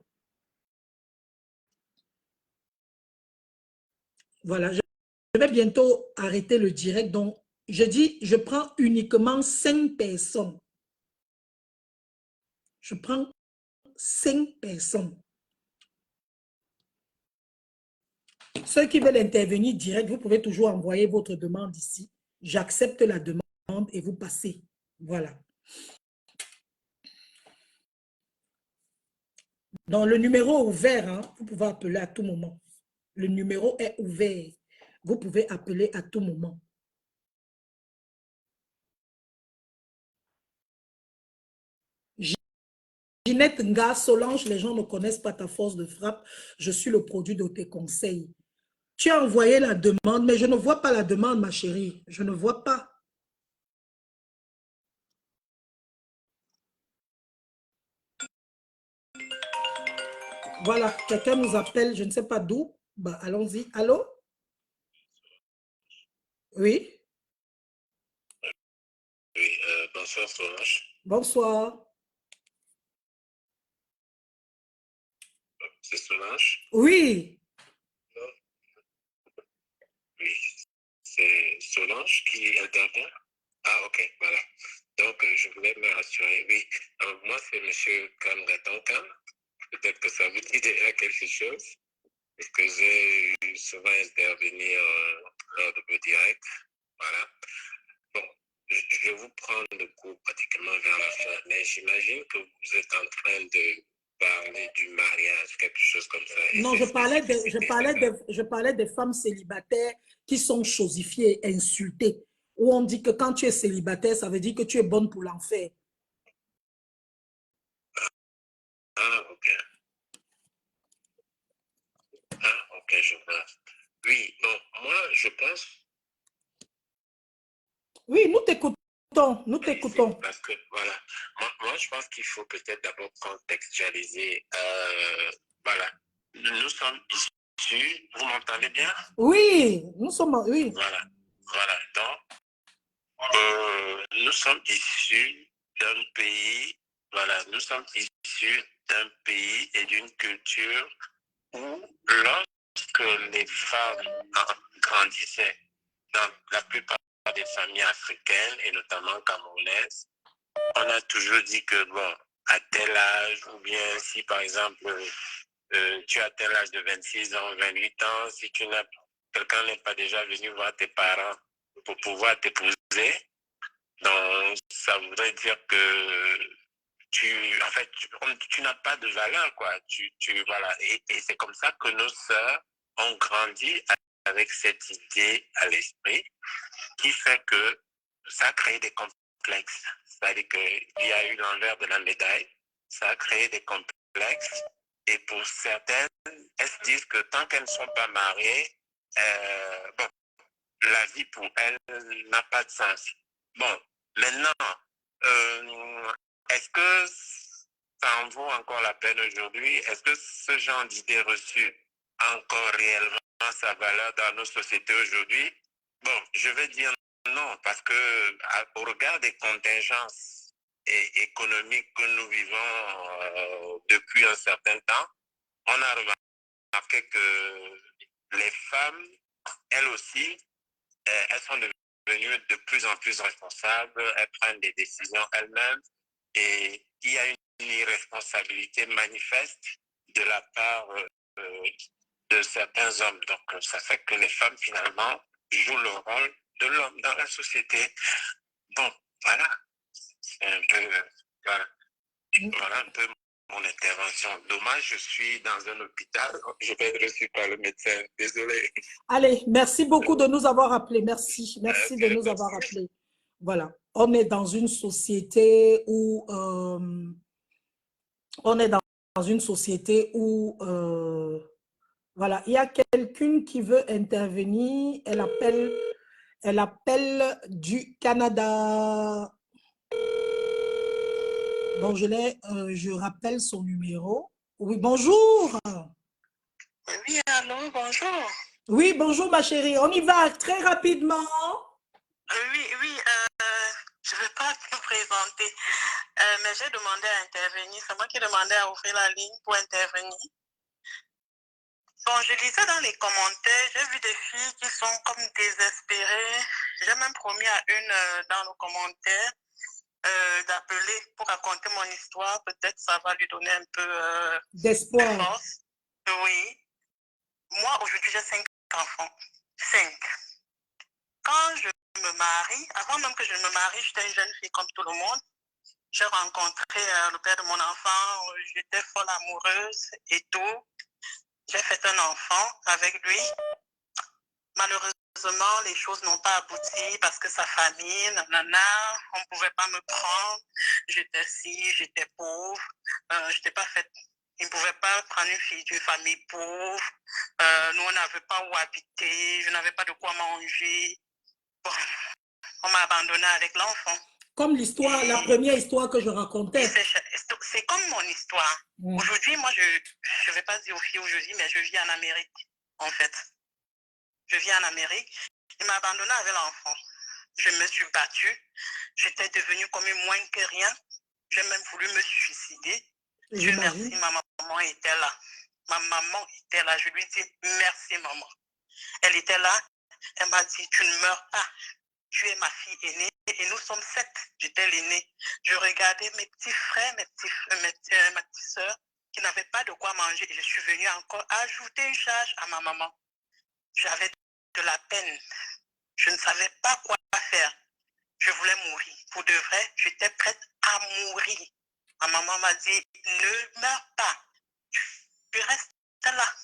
Speaker 1: Voilà, je vais bientôt arrêter le direct. Donc, je dis, je prends uniquement 5 personnes. Je prends 5 personnes. Ceux qui veulent intervenir direct, vous pouvez toujours envoyer votre demande ici. J'accepte la demande et vous passez. Voilà. Donc, le numéro est ouvert, hein, vous pouvez appeler à tout moment. Le numéro est ouvert. Vous pouvez appeler à tout moment. Ginette Nga, Solange, les gens ne connaissent pas ta force de frappe. Je suis le produit de tes conseils. Tu as envoyé la demande, mais je ne vois pas la demande, ma chérie. Je ne vois pas. Voilà, quelqu'un nous appelle, je ne sais pas d'où. Bah, allons-y. Allô? Oui?
Speaker 2: Oui, bonsoir Solange.
Speaker 1: Bonsoir.
Speaker 2: C'est Solange?
Speaker 1: Oui.
Speaker 2: Oui, c'est Solange qui intervient. Ah, ok, voilà. Donc, je voulais me rassurer. Oui, moi, c'est M. Kamgatonkan. Peut-être que ça vous dit déjà quelque chose, parce que j'ai souvent intervenir lors de vos directs. Voilà. Bon, je vais vous prendre le coup pratiquement vers la fin, mais j'imagine que vous êtes en train de parler du mariage, quelque chose comme ça. Et
Speaker 1: Non, je parlais des femmes célibataires qui sont chosifiées, insultées. Où on dit que quand tu es célibataire, ça veut dire que tu es bonne pour l'enfer.
Speaker 2: Ah, ok. Ah, ok, je vois. Oui, bon, moi, je pense...
Speaker 1: Oui, nous t'écoutons, nous t'écoutons.
Speaker 2: Parce que, voilà, moi, je pense qu'il faut peut-être d'abord contextualiser. Voilà, nous sommes issus, vous m'entendez bien?
Speaker 1: Oui, nous sommes, oui.
Speaker 2: Voilà, voilà, donc, nous sommes issus d'un pays, voilà, nous sommes issus d'un pays et d'une culture où lorsque les femmes grandissaient dans la plupart des familles africaines et notamment camerounaises, on a toujours dit que, bon, à tel âge, ou bien si par exemple, tu as tel âge de 26 ans, 28 ans, si quelqu'un n'est pas déjà venu voir tes parents pour pouvoir t'épouser, donc ça voudrait dire que en fait, tu n'as pas de valeur, quoi. Voilà. Et c'est comme ça que nos sœurs ont grandi avec cette idée à l'esprit qui fait que ça a créé des complexes. C'est-à-dire qu'il y a eu l'envers de la médaille, ça a créé des complexes. Et pour certaines, elles se disent que tant qu'elles ne sont pas mariées, bon, la vie pour elles n'a pas de sens. Bon, maintenant, est-ce que ça en vaut encore la peine aujourd'hui? Est-ce que ce genre d'idée reçue a encore réellement sa valeur dans nos sociétés aujourd'hui? Bon, je vais dire non, parce que au regard des contingences économiques que nous vivons depuis un certain temps, on a remarqué que les femmes, elles aussi, elles sont devenues de plus en plus responsables, elles prennent des décisions elles-mêmes et il y a une irresponsabilité manifeste de la part de certains hommes. Donc ça fait que les femmes finalement jouent le rôle de l'homme dans la société. Bon, voilà, c'est un peu, voilà un peu mon intervention. Dommage, je suis dans un hôpital, je vais être reçu par le médecin, désolé.
Speaker 1: Allez, merci beaucoup de nous avoir appelés. Merci, merci de nous avoir appelés. Voilà, on est dans une société où voilà, il y a quelqu'un qui veut intervenir. Elle appelle du Canada. Bon, je rappelle son numéro. Oui, bonjour.
Speaker 3: Oui, allô, bonjour.
Speaker 1: Oui, bonjour ma chérie. On y va très rapidement.
Speaker 3: Oui, je ne vais pas me présenter, mais j'ai demandé à intervenir. C'est moi qui ai demandé à ouvrir la ligne pour intervenir. Bon, je lisais dans les commentaires, j'ai vu des filles qui sont comme désespérées. J'ai même promis à une dans nos commentaires d'appeler pour raconter mon histoire. Peut-être ça va lui donner un peu
Speaker 1: d'espoir.
Speaker 3: de force. Oui. Moi, aujourd'hui, j'ai 5 enfants. 5. Quand je me marie, avant même que je me marie, j'étais une jeune fille comme tout le monde. J'ai rencontré le père de mon enfant, j'étais folle amoureuse et tout. J'ai fait un enfant avec lui. Malheureusement, les choses n'ont pas abouti parce que sa famille, nanana, on ne pouvait pas me prendre. J'étais si, j'étais pauvre, j'étais pas faite. Ils ne pouvaient pas prendre une fille d'une famille pauvre. Nous, on n'avait pas où habiter, je n'avais pas de quoi manger. Bon, on m'a abandonnée avec l'enfant.
Speaker 1: Comme l'histoire, la première histoire que je racontais.
Speaker 3: C'est comme mon histoire. Aujourd'hui, moi, je ne vais pas dire aux filles aujourd'hui, mais je vis en Amérique, en fait. Je vis en Amérique. Il m'a abandonnée avec l'enfant. Je me suis battue. J'étais devenue comme une moins que rien. J'ai même voulu me suicider. Dieu merci, ma maman était là. Ma maman était là. Je lui dis merci, maman. Elle était là. Elle m'a dit, tu ne meurs pas. Tu es ma fille aînée et nous sommes 7. J'étais l'aînée. Je regardais mes petits frères, ma petite soeur qui n'avaient pas de quoi manger. Et je suis venue encore ajouter une charge à ma maman. J'avais de la peine. Je ne savais pas quoi faire. Je voulais mourir. Pour de vrai, j'étais prête à mourir. Ma maman m'a dit, ne meurs pas. Tu restes là.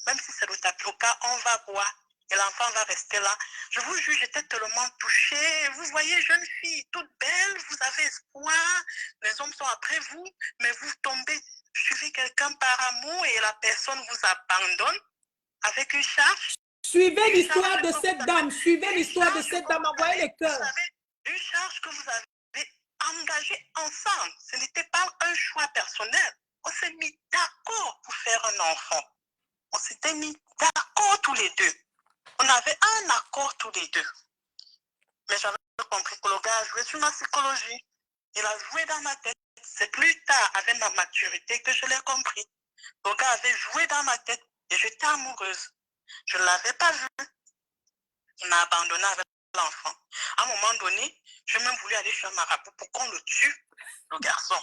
Speaker 3: Même si c'est le tapioca, on va boire. Et l'enfant va rester là. Je vous jure, j'étais tellement touchée. Vous voyez, jeune fille, toute belle, vous avez espoir. Les hommes sont après vous, mais vous tombez, suivez quelqu'un par amour et la personne vous abandonne avec une charge.
Speaker 1: Suivez l'histoire de cette dame. Suivez l'histoire de cette dame. Envoyez les cœurs.
Speaker 3: Vous savez, une charge que vous avez engagée ensemble. Ce n'était pas un choix personnel. On s'est mis d'accord pour faire un enfant. On s'était mis d'accord tous les deux. On avait un accord tous les deux. Mais j'avais compris que le gars a joué sur ma psychologie. Il a joué dans ma tête. C'est plus tard, avec ma maturité, que je l'ai compris. Le gars avait joué dans ma tête et j'étais amoureuse. Je ne l'avais pas vu. Il m'a abandonné avec l'enfant. À un moment donné, j'ai même voulu aller chez un marabout pour qu'on le tue, le garçon.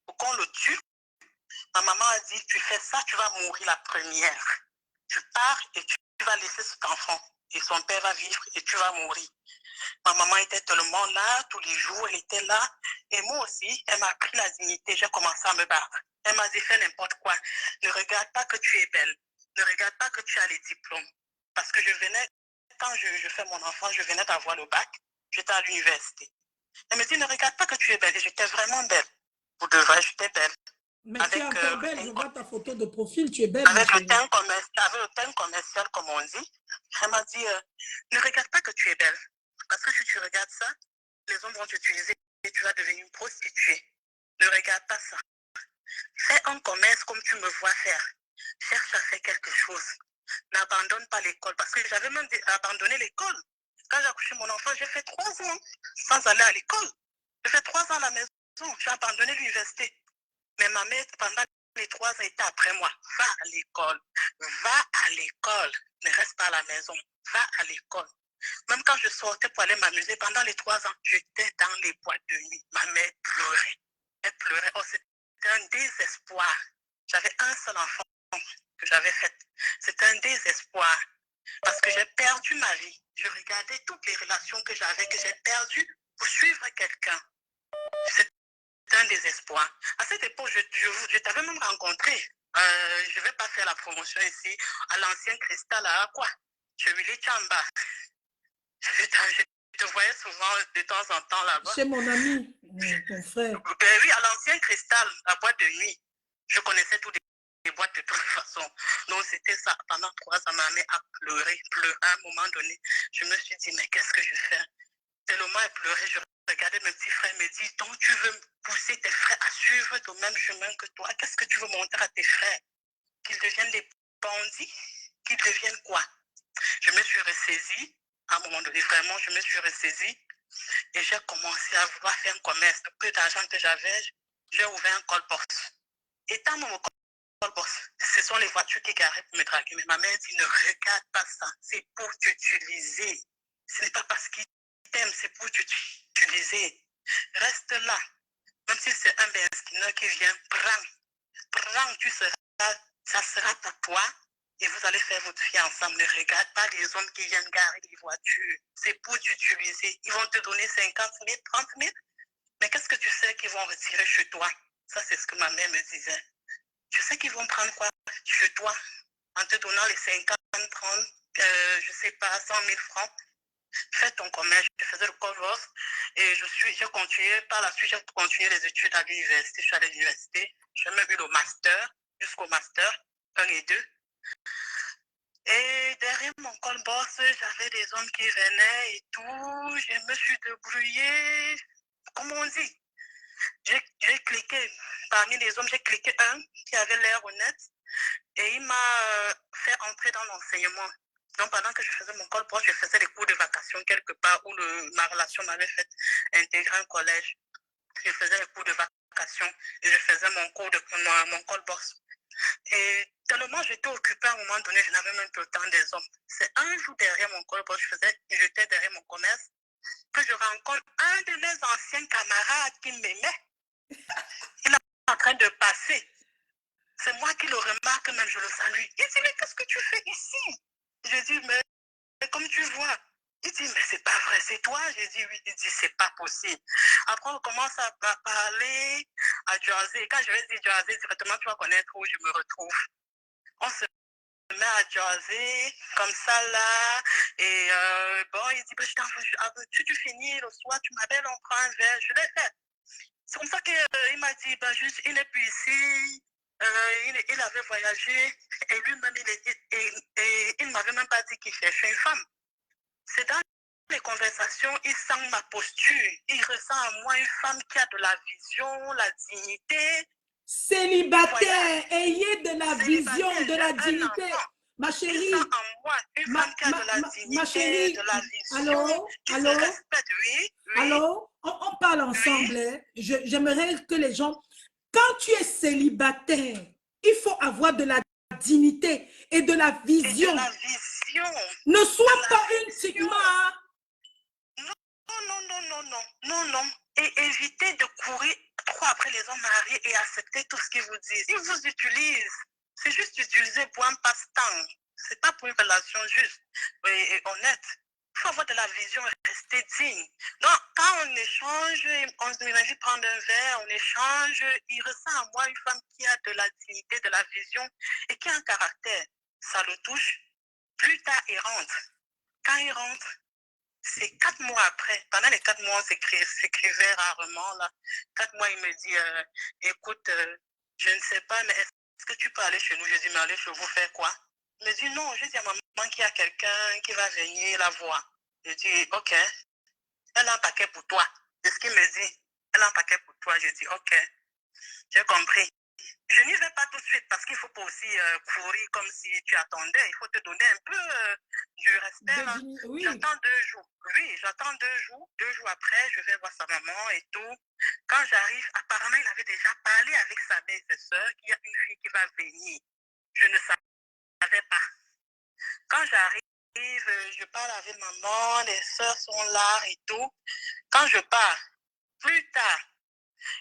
Speaker 3: Pour qu'on le tue. Ma maman a dit, tu fais ça, tu vas mourir la première. Tu pars et tu vas laisser cet enfant. Et son père va vivre et tu vas mourir. Ma maman était tellement là, tous les jours, elle était là. Et moi aussi, elle m'a pris la dignité. J'ai commencé à me battre. Elle m'a dit, fais n'importe quoi. Ne regarde pas que tu es belle. Ne regarde pas que tu as les diplômes. Parce que je venais, quand je fais mon enfant, je venais d'avoir le bac, j'étais à l'université. Elle me dit, ne regarde pas que tu es belle. Et j'étais vraiment belle. Pour de vrai, j'étais belle.
Speaker 1: Mais tu es
Speaker 3: Avec,
Speaker 1: encore belle, je vois ta photo de profil, tu es belle, ma
Speaker 3: avec
Speaker 1: chérie.
Speaker 3: avec le thème commercial, comme on dit. Elle m'a dit, ne regarde pas que tu es belle. Parce que si tu regardes ça, les hommes vont t'utiliser et tu vas devenir une prostituée. Ne regarde pas ça. Fais un commerce comme tu me vois faire. Cherche à faire quelque chose. N'abandonne pas l'école. Parce que j'avais même abandonné l'école. Quand j'ai accouché mon enfant, j'ai fait 3 ans sans aller à l'école. J'ai fait 3 ans à la maison. J'ai abandonné l'université. Mais ma mère, pendant les 3 ans, était après moi. Va à l'école. Va à l'école. Ne reste pas à la maison. Va à l'école. Même quand je sortais pour aller m'amuser, pendant les 3 ans, j'étais dans les boîtes de nuit. Ma mère pleurait. Elle pleurait. Oh, c'était un désespoir. J'avais un seul enfant que j'avais fait. C'était un désespoir. Parce que j'ai perdu ma vie. Je regardais toutes les relations que j'avais, que j'ai perdues pour suivre quelqu'un. C'était un désespoir. À cette époque, je t'avais même rencontré. Je ne vais pas faire la promotion ici. À l'ancien Cristal, à quoi? Chez Willy Chamba. Je te voyais souvent de temps en temps là-bas.
Speaker 1: Chez mon ami, ton frère.
Speaker 3: Oui, à l'ancien Cristal, la boîte de nuit. Je connaissais toutes les boîtes de toute façon. Donc c'était ça. Pendant 3 ans, ma mère a pleuré. À un moment donné, je me suis dit, mais qu'est-ce que je fais? Tellement elle pleurait, je regardais mes petits frères, me dit, donc tu veux pousser tes frères à suivre le même chemin que toi? Qu'est-ce que tu veux montrer à tes frères? Qu'ils deviennent des bandits? Qu'ils deviennent quoi? Je me suis ressaisie. À un moment donné, vraiment, je me suis ressaisie et j'ai commencé à vouloir faire un commerce. Le peu d'argent que j'avais, j'ai ouvert un call-box. Et dans mon call-box, ce sont les voitures qui garaient pour me draguer. Mais ma mère dit, ne regarde pas ça. C'est pour t'utiliser. Ce n'est pas parce qu'ils t'aiment, c'est pour t'utiliser. Reste là. Même si c'est un besquineur qui vient, prends, ça sera pour toi. Et vous allez faire votre vie ensemble. Ne regarde pas les hommes qui viennent garer les voitures. C'est pour t'utiliser. Ils vont te donner 50 000, 30 000. Mais qu'est-ce que tu sais qu'ils vont retirer chez toi? Ça, c'est ce que ma mère me disait. Tu sais qu'ils vont prendre quoi chez toi en te donnant les 50, 30, je ne sais pas, 100 000 francs. Fais ton commerce. Je faisais le cover et j'ai continué. Par la suite, j'ai continué les études à l'université. Je suis allée à l'université. J'ai même eu le master, jusqu'au master 1 et 2. Et derrière mon call boss, j'avais des hommes qui venaient et tout. Je me suis débrouillée. Comment on dit? J'ai cliqué. Parmi les hommes, j'ai cliqué un qui avait l'air honnête. Et il m'a fait entrer dans l'enseignement. Donc, pendant que je faisais mon call boss, je faisais des cours de vacation quelque part où ma relation m'avait fait intégrer un collège. Je faisais les cours de vacation et je faisais mon call boss. Et tellement j'étais occupée à un moment donné, je n'avais même plus le temps des hommes. C'est un jour derrière mon call boss, j'étais derrière mon commerce, que je rencontre un de mes anciens camarades qui m'aimait. Il est en train de passer. C'est moi qui le remarque, même je le salue. Il dit, mais qu'est-ce que tu fais ici? Je dis, mais comme tu vois. Il dit, mais c'est pas vrai, c'est toi? J'ai dit, oui. Il dit, c'est pas possible. Après, on commence à parler, à jaser. Quand je vais dire jaser, directement, tu vas connaître où je me retrouve. On se met à jaser, comme ça, là. Et bon, il dit, tu finis le soir, tu m'appelles, on prend un verre. Je l'ai fait. C'est comme ça qu'il m'a dit, juste, il n'est plus ici. Il avait voyagé et lui-même, il ne m'avait même pas dit qu'il cherchait une femme. C'est dans les conversations, il sent ma posture. Il ressent en moi une femme qui a de la vision, la dignité.
Speaker 1: Célibataire, ayez de la vision, de la dignité. Ma
Speaker 3: Il
Speaker 1: chérie,
Speaker 3: sent en moi une femme qui a de la dignité,
Speaker 1: ma chérie,
Speaker 3: de la vision,
Speaker 1: allô,
Speaker 3: qui
Speaker 1: allô,
Speaker 3: se respecte. Oui, oui.
Speaker 1: Allô, on parle ensemble.
Speaker 3: Oui.
Speaker 1: Hein. J'aimerais que les gens, quand tu es célibataire, il faut avoir de la dignité et de la vision.
Speaker 3: Et de la vision.
Speaker 1: Ne sois pas une stigma.
Speaker 3: Non. Et évitez de courir trop après les hommes mariés et accepter tout ce qu'ils vous disent. Ils vous utilisent. C'est juste utiliser pour un passe-temps. C'est pas pour une relation juste et honnête. Il faut avoir de la vision et rester digne. Donc, quand on échange, on imagine prendre un verre, on échange, il ressent en moi une femme qui a de la dignité, de la vision et qui a un caractère. Ça le touche. Plus tard, il rentre. Quand il rentre, c'est 4 mois après. Pendant les 4 mois, on s'écrivait rarement. Là. 4 mois, il me dit, écoute, je ne sais pas, mais est-ce que tu peux aller chez nous? Je dis, mais aller chez vous faire quoi? Il me dit, non, je dis à maman qu'il y a quelqu'un qui va venir la voir. Je dis, ok, elle a un paquet pour toi. C'est ce qu'il me dit. Elle a un paquet pour toi. Je dis, ok, j'ai compris. Je n'y vais pas tout de suite parce qu'il ne faut pas aussi courir comme si tu attendais. Il faut te donner un peu du respect. Là. Oui. J'attends 2 jours. Oui, j'attends 2 jours. 2 jours après, je vais voir sa maman et tout. Quand j'arrive, apparemment, il avait déjà parlé avec sa mère et ses soeurs qu'il y a une fille qui va venir. Je ne savais pas. Quand j'arrive, je parle avec maman, les soeurs sont là et tout. Quand je pars, plus tard,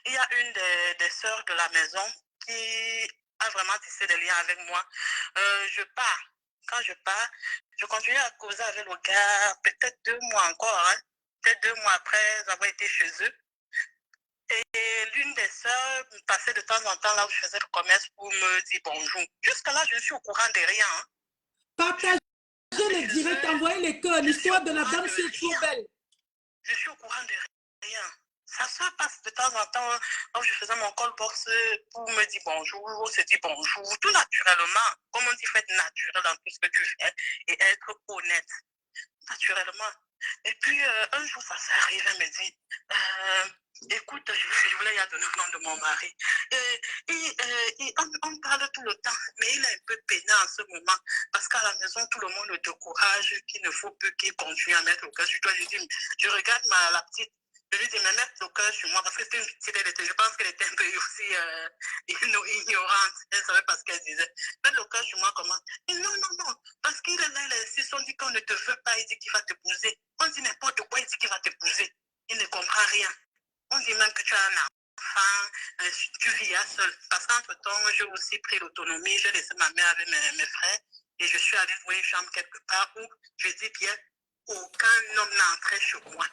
Speaker 3: il y a une des soeurs de la maison qui a vraiment tissé des liens avec moi. Je pars. Quand je pars, je continue à causer avec le gars, peut-être 2 mois encore, hein, peut-être 2 mois après avoir été chez eux. Et l'une des sœurs me passait de temps en temps là où je faisais le commerce pour me dire bonjour. Jusque-là, je suis au courant de rien. Hein.
Speaker 1: Partagez le direct, envoyez les cœurs. L'histoire de la dame, c'est trop belle.
Speaker 3: Je suis au courant de rien. Sa soeur passe de temps en temps, quand je faisais mon call box pour me dire bonjour, on se dit bonjour, tout naturellement. Comme on dit, faut être naturel dans tout ce que tu fais et être honnête, naturellement. Et puis, un jour, ça s'est arrivé, elle me dit, écoute, je voulais y donner le nom de mon mari. On parle tout le temps, mais il est un peu peiné en ce moment, parce qu'à la maison, tout le monde le décourage, qu'il ne faut plus qu'il continue à mettre le cœur sur toi. Je regarde la petite, je lui dis, mais mettre le cœur sur moi, parce que c'était une petite, je pense qu'elle était un peu aussi ignorante, elle ne savait pas ce qu'elle disait. Mettre le cœur sur moi, comment? Et non, parce qu'il est là, il insiste, on dit qu'on ne te veut pas, il dit qu'il va t'épouser. On dit n'importe quoi, il dit qu'il va t'épouser. Il ne comprend rien. On dit même que tu as un enfant, tu vis seul. Parce qu'entre-temps, j'ai aussi pris l'autonomie, j'ai laissé ma mère avec mes frères et je suis allée louer une chambre quelque part où je dis bien, aucun homme n'entrait chez moi.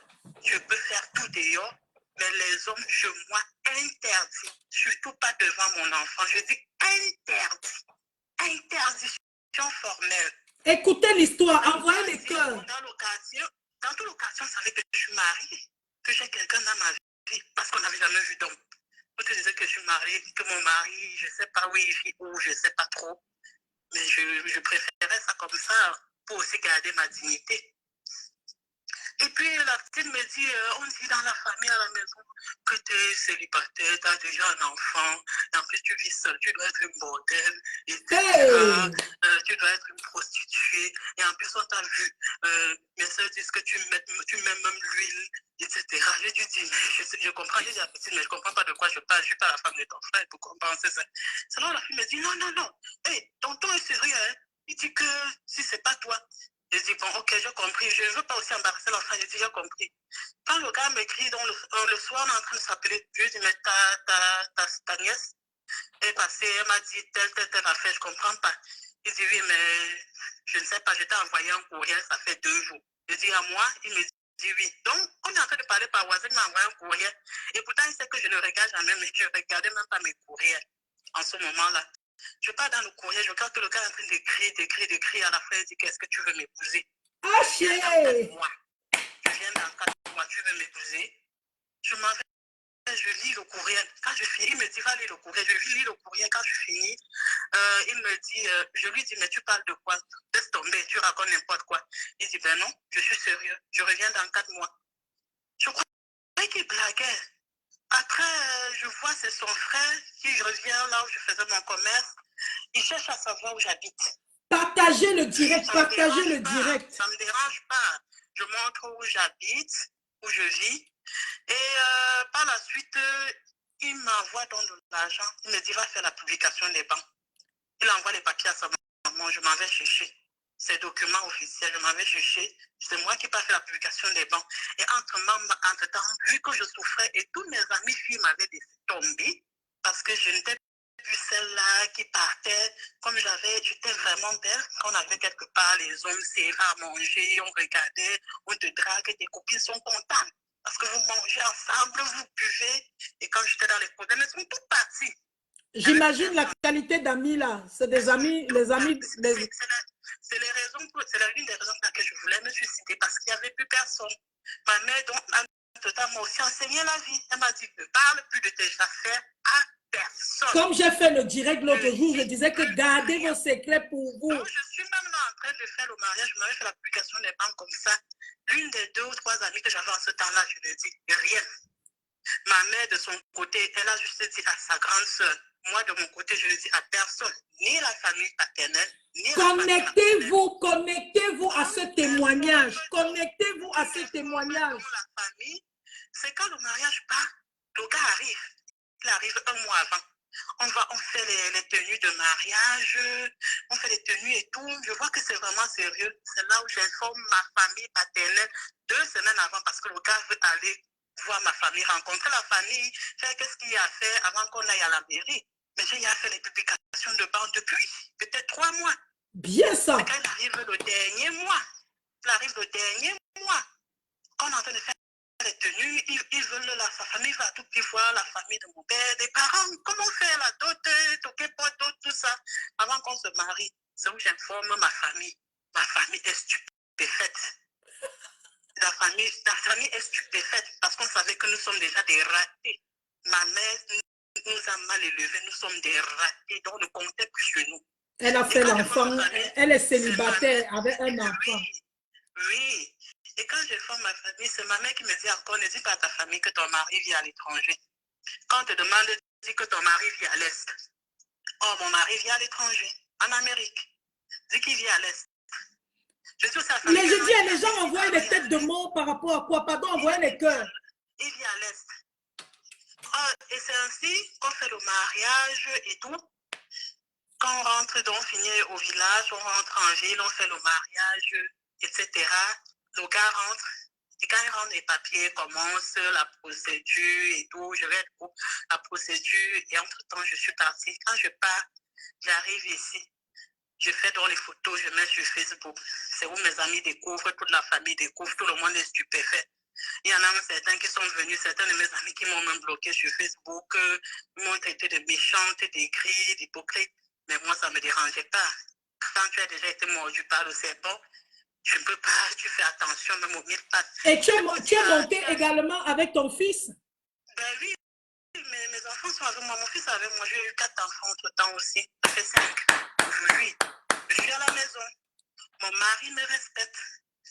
Speaker 3: Je peux faire tout dehors, mais les hommes chez moi, interdits. Surtout pas devant mon enfant. Je dis interdit. Interdiction formelle.
Speaker 1: Écoutez l'histoire, envoyez les cœurs.
Speaker 3: Dans toute l'occasion, ça savait que je suis mariée, que j'ai quelqu'un dans ma vie, parce qu'on n'avait jamais vu d'homme. On te disait que je suis mariée, que mon mari, je ne sais pas où il vit, ou je ne sais pas trop. Mais je préférais ça comme ça, pour aussi garder ma dignité. Et puis la petite me dit, on dit dans la famille à la maison que tu es célibataire, tu as déjà un enfant, et en plus tu vis seul, tu dois être une bordelle, etc. Hey. Tu dois être une prostituée, et en plus on t'a vu, mes soeurs disent que tu mets même l'huile, etc. J'ai dû dire, je comprends, j'ai dit à la petite, mais je ne comprends pas de quoi je parle, je ne suis pas la femme de ton frère pour compenser ça. C'est là où la fille me dit, non, hey, tonton est sérieux, hein? Il dit que si ce n'est pas toi. Je dis, bon, ok, j'ai compris. Je ne veux pas aussi embarrasser l'enfant. Je dis, j'ai compris. Quand le gars m'écrit, le soir, on est en train de s'appeler. Je dis, mais ta nièce est passée, elle m'a dit telle affaire, je ne comprends pas. Il dit, oui, mais je ne sais pas, je t'ai envoyé un courriel, ça fait 2 jours. Je dis, à moi, il me dit oui. Donc, on est en train de parler par WhatsApp, il m'a envoyé un courriel. Et pourtant, il sait que je ne le regarde jamais, mais je ne regardais même pas mes courriels en ce moment-là. Je pars dans le courrier, je regarde que le gars est en train d'écrire. À la fin, il dit, qu'est-ce que tu veux m'épouser? Je viens dans 4 mois, tu veux m'épouser? Je m'en vais, je lis le courriel. Quand je finis, il me dit, va lire le courriel. Je lis le courriel. Quand je finis, il me dit, je lui dis, mais tu parles de quoi? Laisse tomber, tu racontes n'importe quoi. Il dit, ben non, je suis sérieux. Je reviens dans 4 mois. Je crois qu'il blaguait. Après, je vois, c'est son frère. Si je reviens là où je faisais mon commerce, il cherche à savoir où j'habite.
Speaker 1: Partagez le direct, partagez le direct.
Speaker 3: Ça ne me dérange pas. Je montre où j'habite, où je vis. Et par la suite, il m'envoie donc de l'argent. Il me dit, va faire la publication des banques. Il envoie les papiers à sa maman. Je m'en vais chercher ces documents officiels. Je m'en vais chercher. C'est moi qui ai fait la publication des banques. Et entre-temps, vu que je souffrais et tous mes amis filles m'avaient laissé tomber parce que je n'étais plus celle-là qui partait. Comme j'étais vraiment belle. On avait quelque part les hommes serrés à manger, on regardait, on te drague, tes copines sont contentes. Parce que vous mangez ensemble, vous buvez. Et quand j'étais dans les problèmes, elles sont toutes parties.
Speaker 1: J'imagine la qualité d'amis là. C'est des amis, les amis.
Speaker 3: C'est les raisons c'est l'une des raisons pour laquelle je voulais me suicider, parce qu'il n'y avait plus personne. Ma mère, donc, m'a aussi enseigné la vie. Elle m'a dit, ne parle plus de tes affaires à personne.
Speaker 1: Comme j'ai fait le direct l'autre jour, je disais que gardez vos secrets pour vous.
Speaker 3: Donc, je suis même là en train de faire le mariage. Je m'avais fait l'application des banques comme ça. L'une des 2 ou 3 amies que j'avais en ce temps-là, je lui ai dit rien. Ma mère, de son côté, elle a juste dit à sa grande sœur. Moi, de mon côté, je ne dis à personne, ni la famille paternelle, ni
Speaker 1: Connectez-vous à ce témoignage. Connectez-vous à ce témoignage.
Speaker 3: La famille, c'est quand le mariage part, le gars arrive. Il arrive 1 mois avant. On fait les tenues de mariage, on fait les tenues et tout. Je vois que c'est vraiment sérieux. C'est là où j'informe ma famille paternelle 2 semaines avant, parce que le gars veut aller voir ma famille, rencontrer la famille, faire qu'est-ce qu'il y a à faire avant qu'on aille à la mairie. Mais j'ai fait les publications de banque depuis peut-être 3 mois.
Speaker 1: Bien ça.
Speaker 3: C'est quand il arrive le dernier mois. On est en train de faire les tenues, ils veulent sa famille va tout petit voir la famille de mon père, des parents, comment faire la dot, toquer pas dot, tout ça. Avant qu'on se marie, c'est où j'informe ma famille. Ma famille est stupéfaite. La famille est stupéfaite parce qu'on savait que nous sommes déjà des ratés. Ma mère nous a mal élevés, nous sommes des ratés, donc on ne comptait plus sur nous.
Speaker 1: Elle a fait l'enfant, elle est célibataire avec un enfant.
Speaker 3: Oui. Et quand je forme ma famille, c'est ma mère qui me dit encore, ne dis pas à ta famille que ton mari vit à l'étranger. Quand on te demande, dis que ton mari vit à l'Est. Oh, mon mari vit à l'étranger, en Amérique. Dis qu'il vit à l'Est.
Speaker 1: Mais je dis, les gens envoient des têtes de mort par rapport à quoi? Pardon, envoyer les cœurs.
Speaker 3: Il vit à l'Est. Oh, et c'est ainsi qu'on fait le mariage et tout. Quand on rentre, donc on finit au village, on rentre en ville, on fait le mariage, etc. Le gars rentre. Et quand il rentre, les papiers commencent, la procédure et tout. Je vais être pour la procédure. Et entre-temps, je suis partie. Quand je pars, j'arrive ici. Je fais dans les photos, je mets sur Facebook. C'est où mes amis découvrent, toute la famille découvre, tout le monde est stupéfait. Il y en a même certains qui sont venus, certains de mes amis qui m'ont même bloqué sur Facebook, m'ont traité de méchante, d'aigrie, d'hypocrite. Mais moi, ça ne me dérangeait pas. Quand tu as déjà été mordu par le serpent, tu ne peux pas, tu fais attention, même aux 1000 pattes.
Speaker 1: Et tu es monté également avec ton fils?
Speaker 3: Ben oui, mes enfants sont avec moi. Mon fils est avec moi. J'ai eu 4 enfants entre-temps aussi. Ça fait 5. Aujourd'hui, je suis à la maison. Mon mari me respecte.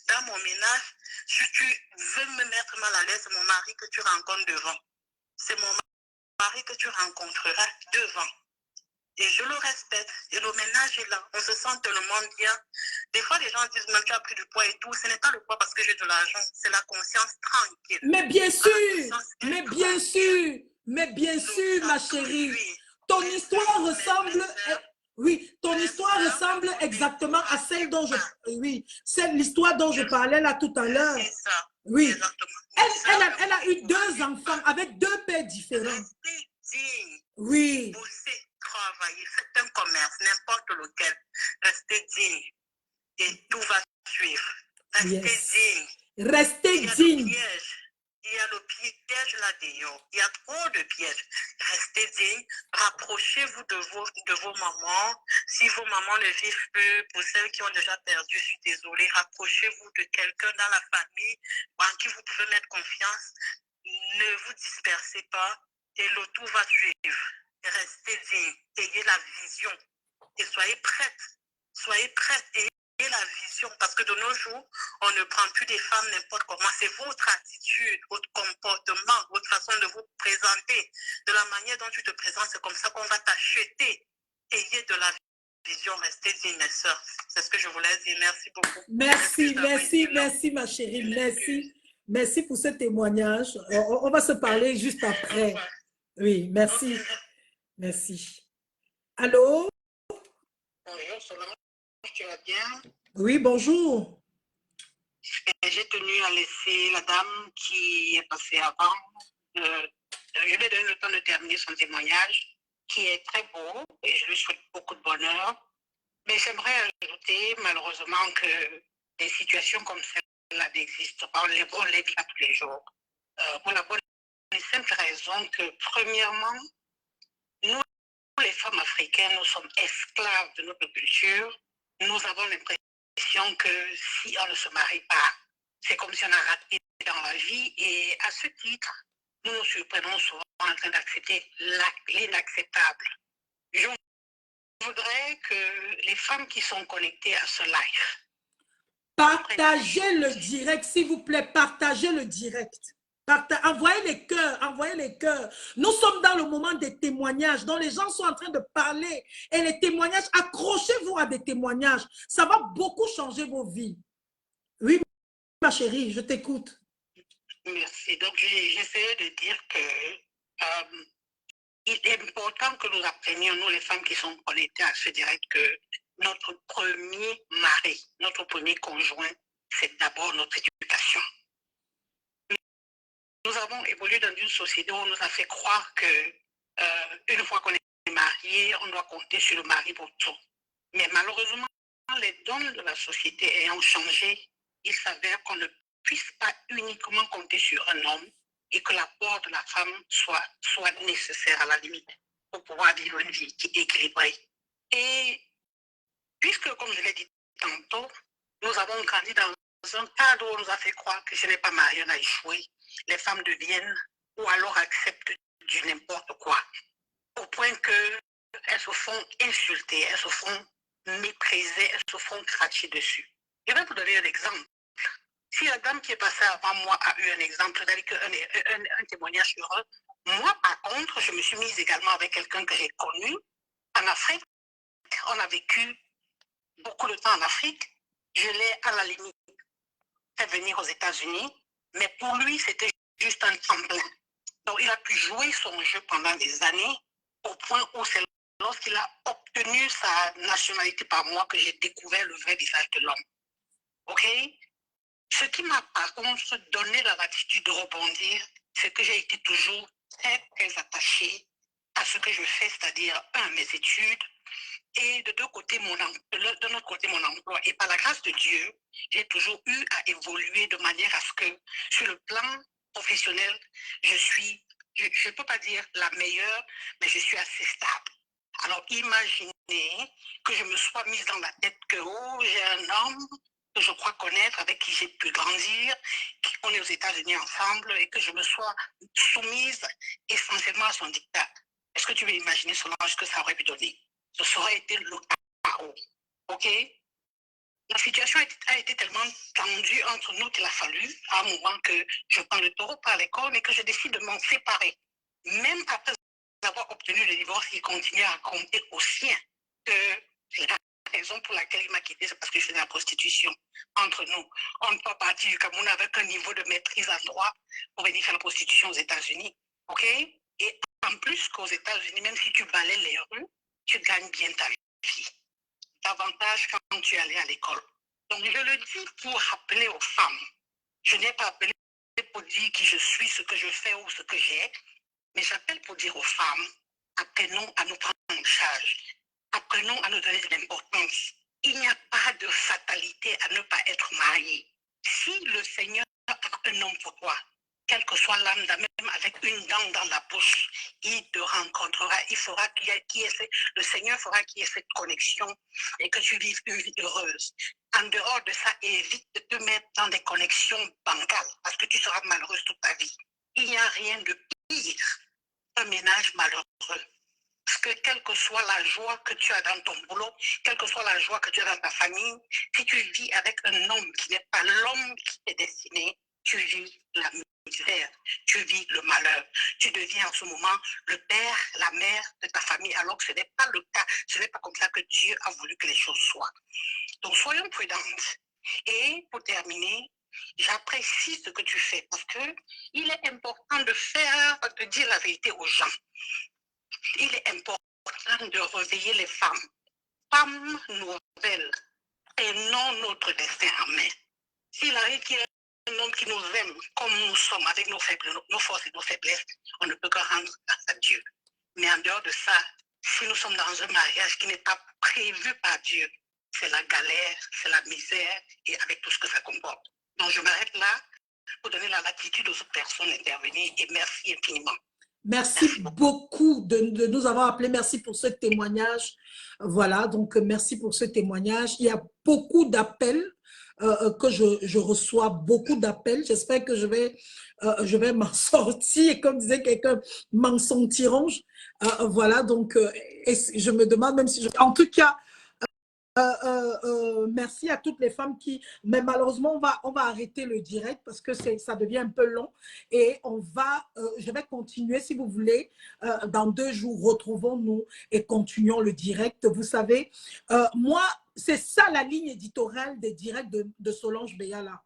Speaker 3: Dans mon ménage, si tu veux me mettre mal à l'aise, c'est mon mari que tu rencontres devant. C'est mon mari que tu rencontreras devant. Et je le respecte. Et le ménage est là. On se sent tellement bien. Des fois, les gens disent même tu as pris du poids et tout. Ce n'est pas le poids parce que j'ai de l'argent. C'est la conscience tranquille.
Speaker 1: Mais bien sûr. Mais bien sûr. Mais bien sûr, ma chérie. Ton histoire ressemble... Oui, ton histoire ressemble exactement à celle dont je... Oui, c'est l'histoire dont je parlais là tout à l'heure.
Speaker 3: C'est ça.
Speaker 1: Oui. Elle a eu 2 enfants avec 2 pères différents.
Speaker 3: Restez digne.
Speaker 1: Oui.
Speaker 3: Bosser, travailler, faites un commerce, n'importe lequel. Restez digne. Et tout va suivre. Restez digne.
Speaker 1: Restez digne.
Speaker 3: Il y a le piège là-dedans. Il y a trop de pièges. Restez digne. Rapprochez-vous de vos mamans. Si vos mamans ne vivent plus, pour celles qui ont déjà perdu, je suis désolée, rapprochez-vous de quelqu'un dans la famille en qui vous pouvez mettre confiance. Ne vous dispersez pas et le tout va suivre. Restez digne. Ayez la vision. Et soyez prête. Soyez prête et la vision, parce que de nos jours, on ne prend plus des femmes n'importe comment. C'est votre attitude, votre comportement, votre façon de vous présenter. De la manière dont tu te présentes, c'est comme ça qu'on va t'acheter. Ayez de la vision, restez digne, mes soeurs. C'est ce que je voulais dire. Merci beaucoup.
Speaker 1: Merci, ma chérie. Merci pour ce témoignage. On va se parler juste après. Oui, merci. Merci. Allô?
Speaker 3: Bonjour, Solomon. Tu vas bien?
Speaker 1: Oui, bonjour.
Speaker 3: J'ai tenu à laisser la dame qui est passée avant. Je lui ai donné le temps de terminer son témoignage, qui est très beau, et je lui souhaite beaucoup de bonheur. Mais j'aimerais ajouter, malheureusement, que des situations comme celle-là n'existent pas. On les vit tous les jours. Pour la bonne et simple raison que, premièrement, nous, les femmes africaines, nous sommes esclaves de notre culture. Nous avons l'impression l'impression que si on ne se marie pas, c'est comme si on a raté dans la vie. Et à ce titre, nous nous surprenons souvent en train d'accepter l'inacceptable. Je voudrais que les femmes qui sont connectées à ce live,
Speaker 1: partagez le direct, s'il vous plaît, partagez le direct. Envoyez les cœurs, envoyez les cœurs. Nous sommes dans le moment des témoignages, dont les gens sont en train de parler. Et les témoignages, accrochez-vous à des témoignages. Ça va beaucoup changer vos vies. Oui, ma chérie, je t'écoute.
Speaker 3: Merci. Donc, j'essayais de dire que il est important que nous apprenions, nous les femmes qui sont connectées à ce direct, que notre premier mari, notre premier conjoint, c'est d'abord notre éducation. Nous avons évolué dans une société où on nous a fait croire que une fois qu'on est marié, on doit compter sur le mari pour tout. Mais malheureusement, les dons de la société ayant changé, il s'avère qu'on ne puisse pas uniquement compter sur un homme et que l'apport de la femme soit nécessaire à la limite pour pouvoir vivre une vie équilibrée. Et puisque, comme je l'ai dit tantôt, nous avons grandi dans un cadre où on nous a fait croire que je n'ai pas marié, on a échoué, les femmes deviennent ou alors acceptent du n'importe quoi, au point qu'elles se font insulter, elles se font mépriser, elles se font cracher dessus. Je vais vous donner un exemple. Si la dame qui est passée avant moi a eu un exemple, c'est-à-dire un témoignage sur eux, moi, par contre, je me suis mise également avec quelqu'un que j'ai connu en Afrique. On a vécu beaucoup de temps en Afrique. Je l'ai, à la limite, fait venir aux États-Unis, mais pour lui, c'était juste un tremplin. Donc, il a pu jouer son jeu pendant des années, au point où c'est lorsqu'il a obtenu sa nationalité par moi que j'ai découvert le vrai visage de l'homme. OK? Ce qui m'a par contre donné la latitude de rebondir, c'est que j'ai été toujours très, très attachée à ce que je fais, c'est-à-dire, mes études, et de notre côté, mon emploi. Et par la grâce de Dieu, j'ai toujours eu à évoluer de manière à ce que, sur le plan professionnel, je ne peux pas dire la meilleure, mais je suis assez stable. Alors, imaginez que je me sois mise dans la tête que, oh, j'ai un homme que je crois connaître, avec qui j'ai pu grandir, qu'on est aux États-Unis ensemble, et que je me sois soumise essentiellement à son dictat. Est-ce que tu veux imaginer ce que ça aurait pu donner? Ce aurait été le chaos. OK? La situation a été tellement tendue entre nous qu'il a fallu, à un moment, que je prends le taureau par les cornes et que je décide de m'en séparer. Même après avoir obtenu le divorce, il continue à compter au sien que la raison pour laquelle il m'a quitté, c'est parce que je faisais la prostitution. Entre nous, on ne peut pas partir du Cameroun avec un niveau de maîtrise en droit pour venir faire la prostitution aux États-Unis. OK? Et en plus qu'aux États-Unis, même si tu balayes les rues, tu gagnes bien ta vie. Davantage quand tu es allé à l'école. Donc, je le dis pour rappeler aux femmes. Je n'ai pas appelé pour dire qui je suis, ce que je fais ou ce que j'ai, mais j'appelle pour dire aux femmes, apprenons à nous prendre en charge. Apprenons à nous donner de l'importance. Il n'y a pas de fatalité à ne pas être marié. Si le Seigneur a un homme pour toi, quelle que soit l'âme, même avec une dent dans la bouche, il te rencontrera. Il fera le Seigneur fera qu'il y ait cette connexion et que tu vives une vie heureuse. En dehors de ça, évite de te mettre dans des connexions bancales parce que tu seras malheureuse toute ta vie. Il n'y a rien de pire qu'un ménage malheureux. Parce que quelle que soit la joie que tu as dans ton boulot, quelle que soit la joie que tu as dans ta famille, si tu vis avec un homme qui n'est pas l'homme qui t'est destiné, tu vis la misère, tu vis le malheur. Tu deviens en ce moment le père, la mère de ta famille, alors que ce n'est pas le cas. Ce n'est pas comme ça que Dieu a voulu que les choses soient. Donc soyons prudentes. Et pour terminer, j'apprécie ce que tu fais parce que il est important de dire la vérité aux gens. Il est important de réveiller les femmes. Femmes nouvelles, prenons notre destin en main. S'il arrive qu'il y ait un homme qui nous aime comme nous sommes, avec nos forces et nos faiblesses, on ne peut que rendre grâce à Dieu. Mais en dehors de ça, si nous sommes dans un mariage qui n'est pas prévu par Dieu, c'est la galère, c'est la misère et avec tout ce que ça comporte. Donc je m'arrête là pour donner la latitude aux autres personnes intervenues et merci infiniment.
Speaker 1: Merci beaucoup de nous avoir appelés. Merci pour ce témoignage. Voilà, donc merci pour ce témoignage. Il y a beaucoup d'appels que je reçois, beaucoup d'appels. J'espère que je vais m'en sortir. Et comme disait quelqu'un, m'en sortiront. Voilà, donc et je me demande même si je... En tout cas, merci à toutes les femmes qui... Mais malheureusement, on va arrêter le direct parce que ça devient un peu long. Et je vais continuer, si vous voulez, dans 2 jours, retrouvons-nous et continuons le direct. Vous savez, moi, c'est ça la ligne éditoriale des directs de Solange Béala.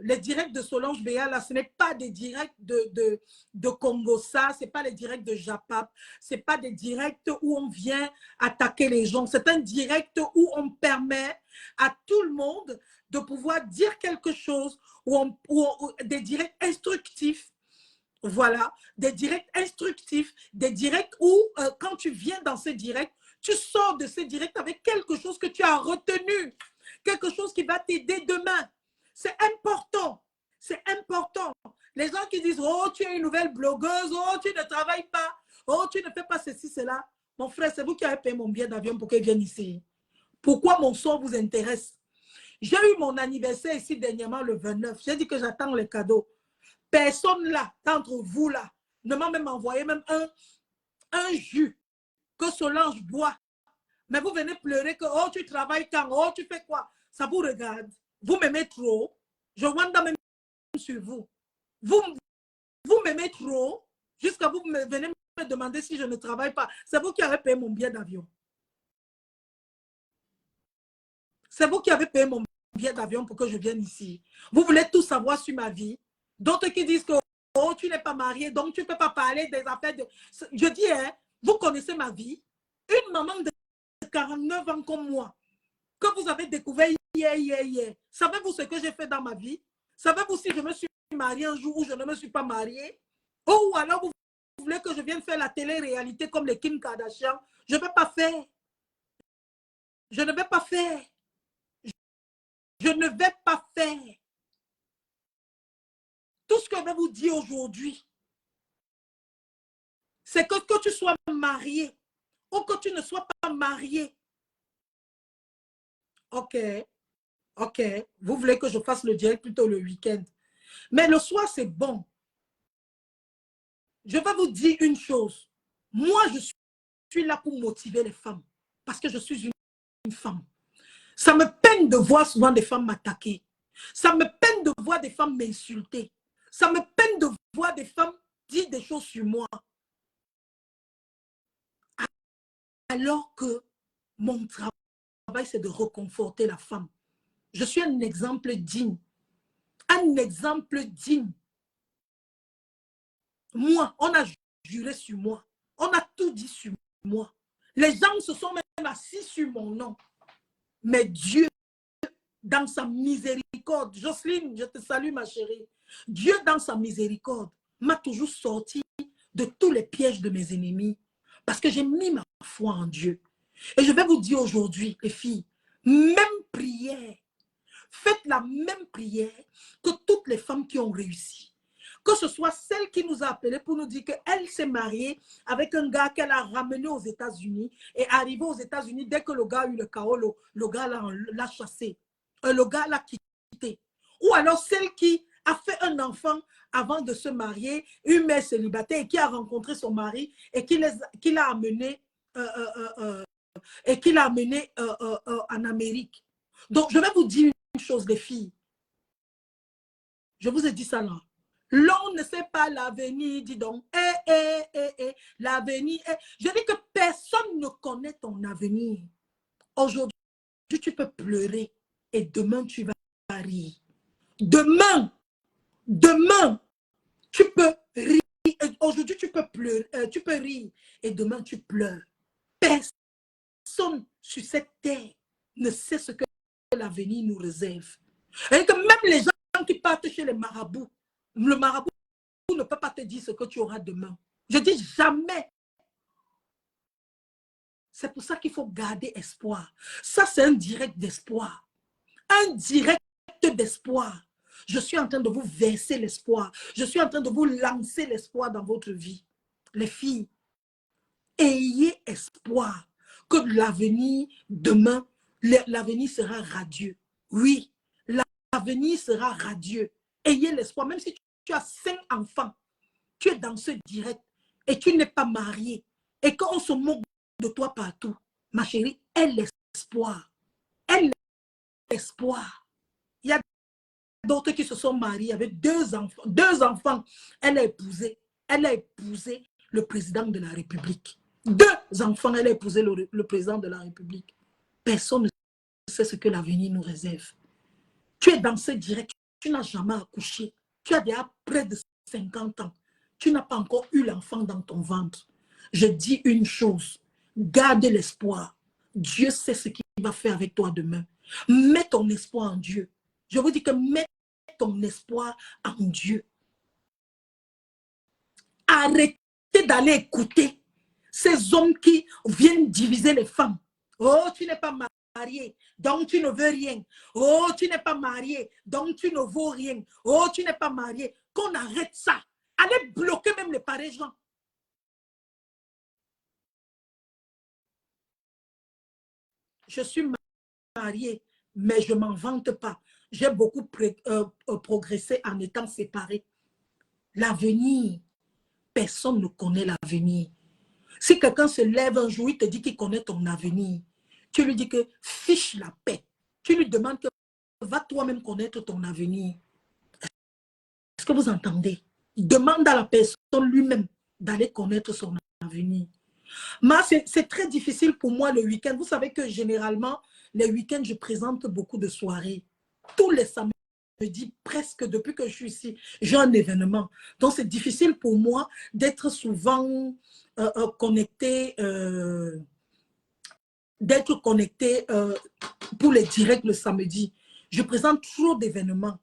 Speaker 1: Les directs de Solange Béala, ce n'est pas des directs de Congossa, ce n'est pas les directs de Japap, ce n'est pas des directs où on vient attaquer les gens. C'est un direct où on permet à tout le monde de pouvoir dire quelque chose, ou des directs instructifs. Voilà, des directs instructifs, des directs où quand tu viens dans ce direct, tu sors de ce direct avec quelque chose que tu as retenu, quelque chose qui va t'aider demain. C'est important. C'est important. Les gens qui disent, oh, tu es une nouvelle blogueuse, oh, tu ne travailles pas, oh, tu ne fais pas ceci, cela. Mon frère, c'est vous qui avez payé mon billet d'avion pour qu'il vienne ici. Pourquoi mon sort vous intéresse? J'ai eu mon anniversaire ici dernièrement le 29. J'ai dit que j'attends les cadeaux. Personne là, d'entre vous là, ne m'a même envoyé même un jus que Solange boit. Mais vous venez pleurer que, oh, tu travailles quand, oh, tu fais quoi? Ça vous regarde. Vous m'aimez trop. Je wanda même sur vous. Vous m'aimez trop jusqu'à vous venez me demander si je ne travaille pas. C'est vous qui avez payé mon billet d'avion. C'est vous qui avez payé mon billet d'avion pour que je vienne ici. Vous voulez tout savoir sur ma vie. D'autres qui disent que, oh, tu n'es pas marié, donc tu ne peux pas parler des affaires de... Je dis, hein, vous connaissez ma vie. Une maman de 49 ans comme moi, que vous avez découvert hier. Savez-vous ce que j'ai fait dans ma vie? Savez-vous si je me suis mariée un jour ou je ne me suis pas mariée? Ou alors vous voulez que je vienne faire la télé-réalité comme les Kim Kardashian? Je ne vais pas faire. Je ne vais pas faire. Je ne vais pas faire. Tout ce que je vais vous dire aujourd'hui, c'est que tu sois marié ou que tu ne sois pas marié. Ok. Ok. Vous voulez que je fasse le direct plutôt le week-end. Mais le soir, c'est bon. Je vais vous dire une chose. Moi, je suis là pour motiver les femmes. Parce que je suis une femme. Ça me peine de voir souvent des femmes m'attaquer. Ça me peine de voir des femmes m'insulter. Ça me peine de voir des femmes dire des choses sur moi. Alors que mon travail, c'est de réconforter la femme. Je suis un exemple digne. Un exemple digne. Moi, on a juré sur moi. On a tout dit sur moi. Les gens se sont même assis sur mon nom. Mais Dieu, dans sa miséricorde, Jocelyne, je te salue ma chérie. Dieu, dans sa miséricorde, m'a toujours sorti de tous les pièges de mes ennemis. Parce que j'ai mis ma foi en Dieu. Et je vais vous dire aujourd'hui, les filles, même prière. Faites la même prière que toutes les femmes qui ont réussi. Que ce soit celle qui nous a appelés pour nous dire qu'elle s'est mariée avec un gars qu'elle a ramené aux États-Unis et arrivé aux États-Unis, dès que le gars a eu le chaos, le gars l'a chassé. Le gars l'a quitté. Ou alors celle qui a fait un enfant avant de se marier, une mère célibataire et qui a rencontré son mari et qui l'a amené, en Amérique. Donc, je vais vous dire une chose, les filles. Je vous ai dit ça là. L'on ne sait pas l'avenir, dis donc. L'avenir. Je dis que personne ne connaît ton avenir. Aujourd'hui, tu peux pleurer et demain, tu vas rire. Demain, tu peux rire. Aujourd'hui, tu peux pleurer, tu peux rire et demain, tu pleures. Personne sur cette terre ne sait ce que l'avenir nous réserve. Et que même les gens qui partent chez les marabouts, le marabout ne peut pas te dire ce que tu auras demain. Je dis jamais. C'est pour ça qu'il faut garder espoir. Ça, c'est un direct d'espoir. Un direct d'espoir. Je suis en train de vous verser l'espoir. Je suis en train de vous lancer l'espoir dans votre vie. les filles, ayez espoir que l'avenir, demain, l'avenir sera radieux. Oui, l'avenir sera radieux. Ayez l'espoir, même si tu as 5 enfants, tu es dans ce direct et tu n'es pas marié et qu'on se moque de toi partout, ma chérie, aie l'espoir. Aie l'espoir. Il y a d'autres qui se sont mariés avec 2 enfants. 2 enfants. Elle a épousé le président de la République. 2 enfants, elle a épousé le président de la République. Personne ne sait ce que l'avenir nous réserve. Tu es dans ce direct, tu n'as jamais accouché. Tu as déjà près de 50 ans. Tu n'as pas encore eu l'enfant dans ton ventre. Je dis une chose, garde l'espoir. Dieu sait ce qu'il va faire avec toi demain. Mets ton espoir en Dieu. Je vous dis que mets ton espoir en Dieu. Arrêtez d'aller écouter ces hommes qui viennent diviser les femmes. Oh, tu n'es pas marié, donc tu ne veux rien. Oh, tu n'es pas marié, donc tu ne vaux rien. Oh, tu n'es pas marié. Qu'on arrête ça. Allez bloquer même les pareils gens. Je suis mariée, mais je ne m'en vante pas. J'ai beaucoup progressé en étant séparée. L'avenir, personne ne connaît l'avenir. Si quelqu'un se lève un jour, il te dit qu'il connaît ton avenir, tu lui dis que fiche la paix. Tu lui demandes que va toi-même connaître ton avenir. Est-ce que vous entendez? Il demande à la personne lui-même d'aller connaître son avenir. Mais c'est très difficile pour moi le week-end. Vous savez que généralement, les week-ends, je présente beaucoup de soirées. Tous les samedis, presque depuis que je suis ici, j'ai un événement. Donc, c'est difficile pour moi d'être souvent connecté, pour les directs le samedi. Je présente toujours d'événements.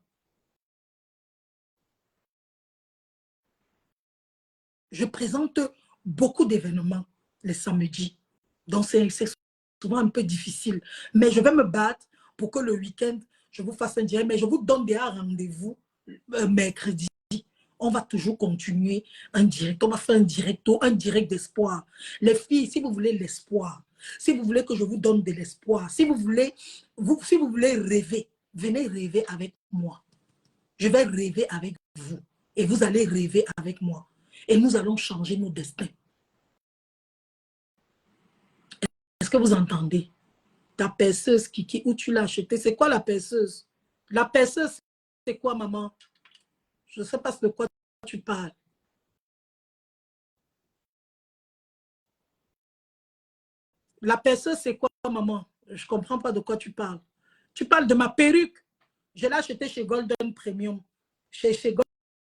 Speaker 1: Je présente beaucoup d'événements les samedis. Donc, c'est souvent un peu difficile. Mais je vais me battre pour que le week-end, je vous fasse un direct. Mais je vous donne déjà rendez-vous mercredi. On va toujours continuer un direct. On va faire un direct d'espoir. Les filles, si vous voulez l'espoir, si vous voulez que je vous donne de l'espoir, si vous voulez rêver, venez rêver avec moi. Je vais rêver avec vous. Et vous allez rêver avec moi. Et nous allons changer nos destins. Est-ce que vous entendez? Ta perceuse, Kiki, où tu l'as achetée? C'est quoi la perceuse? La perceuse, c'est quoi, maman? Je ne sais pas de quoi tu parles. La perceuse, c'est quoi, maman? Je ne comprends pas de quoi tu parles. Tu parles de ma perruque. Je l'ai achetée chez Golden Premium. Chez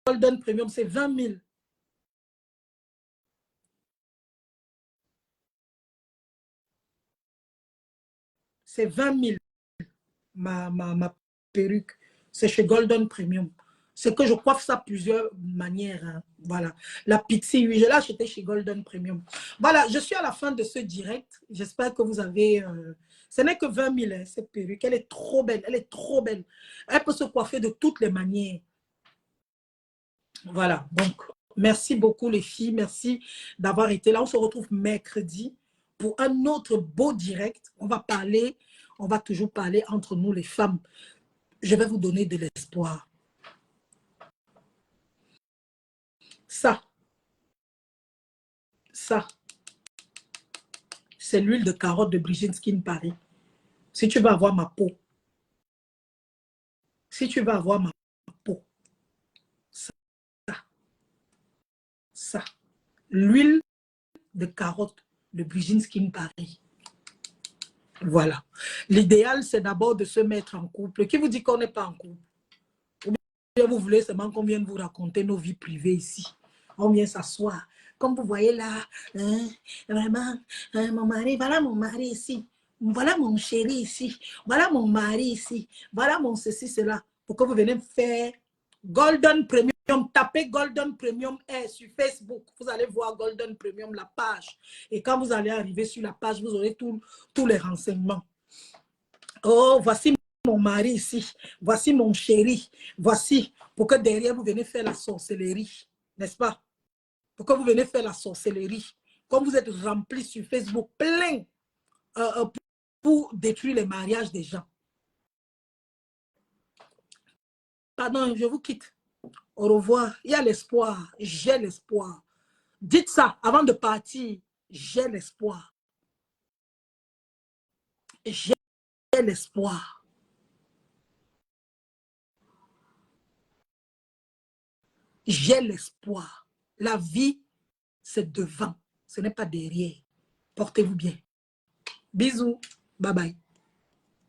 Speaker 1: Golden Premium, c'est 20 000. C'est 20 000, ma perruque. C'est chez Golden Premium. C'est que je coiffe ça plusieurs manières. Hein. Voilà. La pixie, oui, je l'ai acheté chez Golden Premium. Voilà, je suis à la fin de ce direct. J'espère que vous avez... Ce n'est que 20 000, hein, cette perruque. Elle est trop belle. Elle est trop belle. Elle peut se coiffer de toutes les manières. Voilà. Donc, merci beaucoup les filles. Merci d'avoir été là. On se retrouve mercredi pour un autre beau direct. On va parler, on va toujours parler entre nous les femmes. Je vais vous donner de l'espoir. Ça, c'est l'huile de carotte de Brigitte Skin Paris. Si tu veux avoir ma peau, ça, l'huile de carotte de Brigitte Skin Paris. Voilà. L'idéal, c'est d'abord de se mettre en couple. Qui vous dit qu'on n'est pas en couple? Ou bien vous voulez seulement qu'on vienne vous raconter nos vies privées ici. On vient s'asseoir. Comme vous voyez là, hein, vraiment, hein, mon mari, voilà mon mari ici. Voilà mon chéri ici. Voilà mon mari ici. Voilà mon ceci, cela. Pour que vous venez faire Golden Premium. Tapez Golden Premium Air sur Facebook. Vous allez voir Golden Premium, la page. Et quand vous allez arriver sur la page, vous aurez tous les renseignements. Oh, voici mon mari ici. Voici mon chéri. Voici, pour que derrière, vous venez faire la sorcellerie. N'est-ce pas? Pourquoi vous venez faire la sorcellerie? Comme vous êtes remplis sur Facebook, plein pour détruire les mariages des gens. Pardon, je vous quitte. Au revoir. Il y a l'espoir. J'ai l'espoir. Dites ça avant de partir. J'ai l'espoir. J'ai l'espoir. J'ai l'espoir. La vie, c'est devant. Ce n'est pas derrière. Portez-vous bien. Bisous. Bye bye.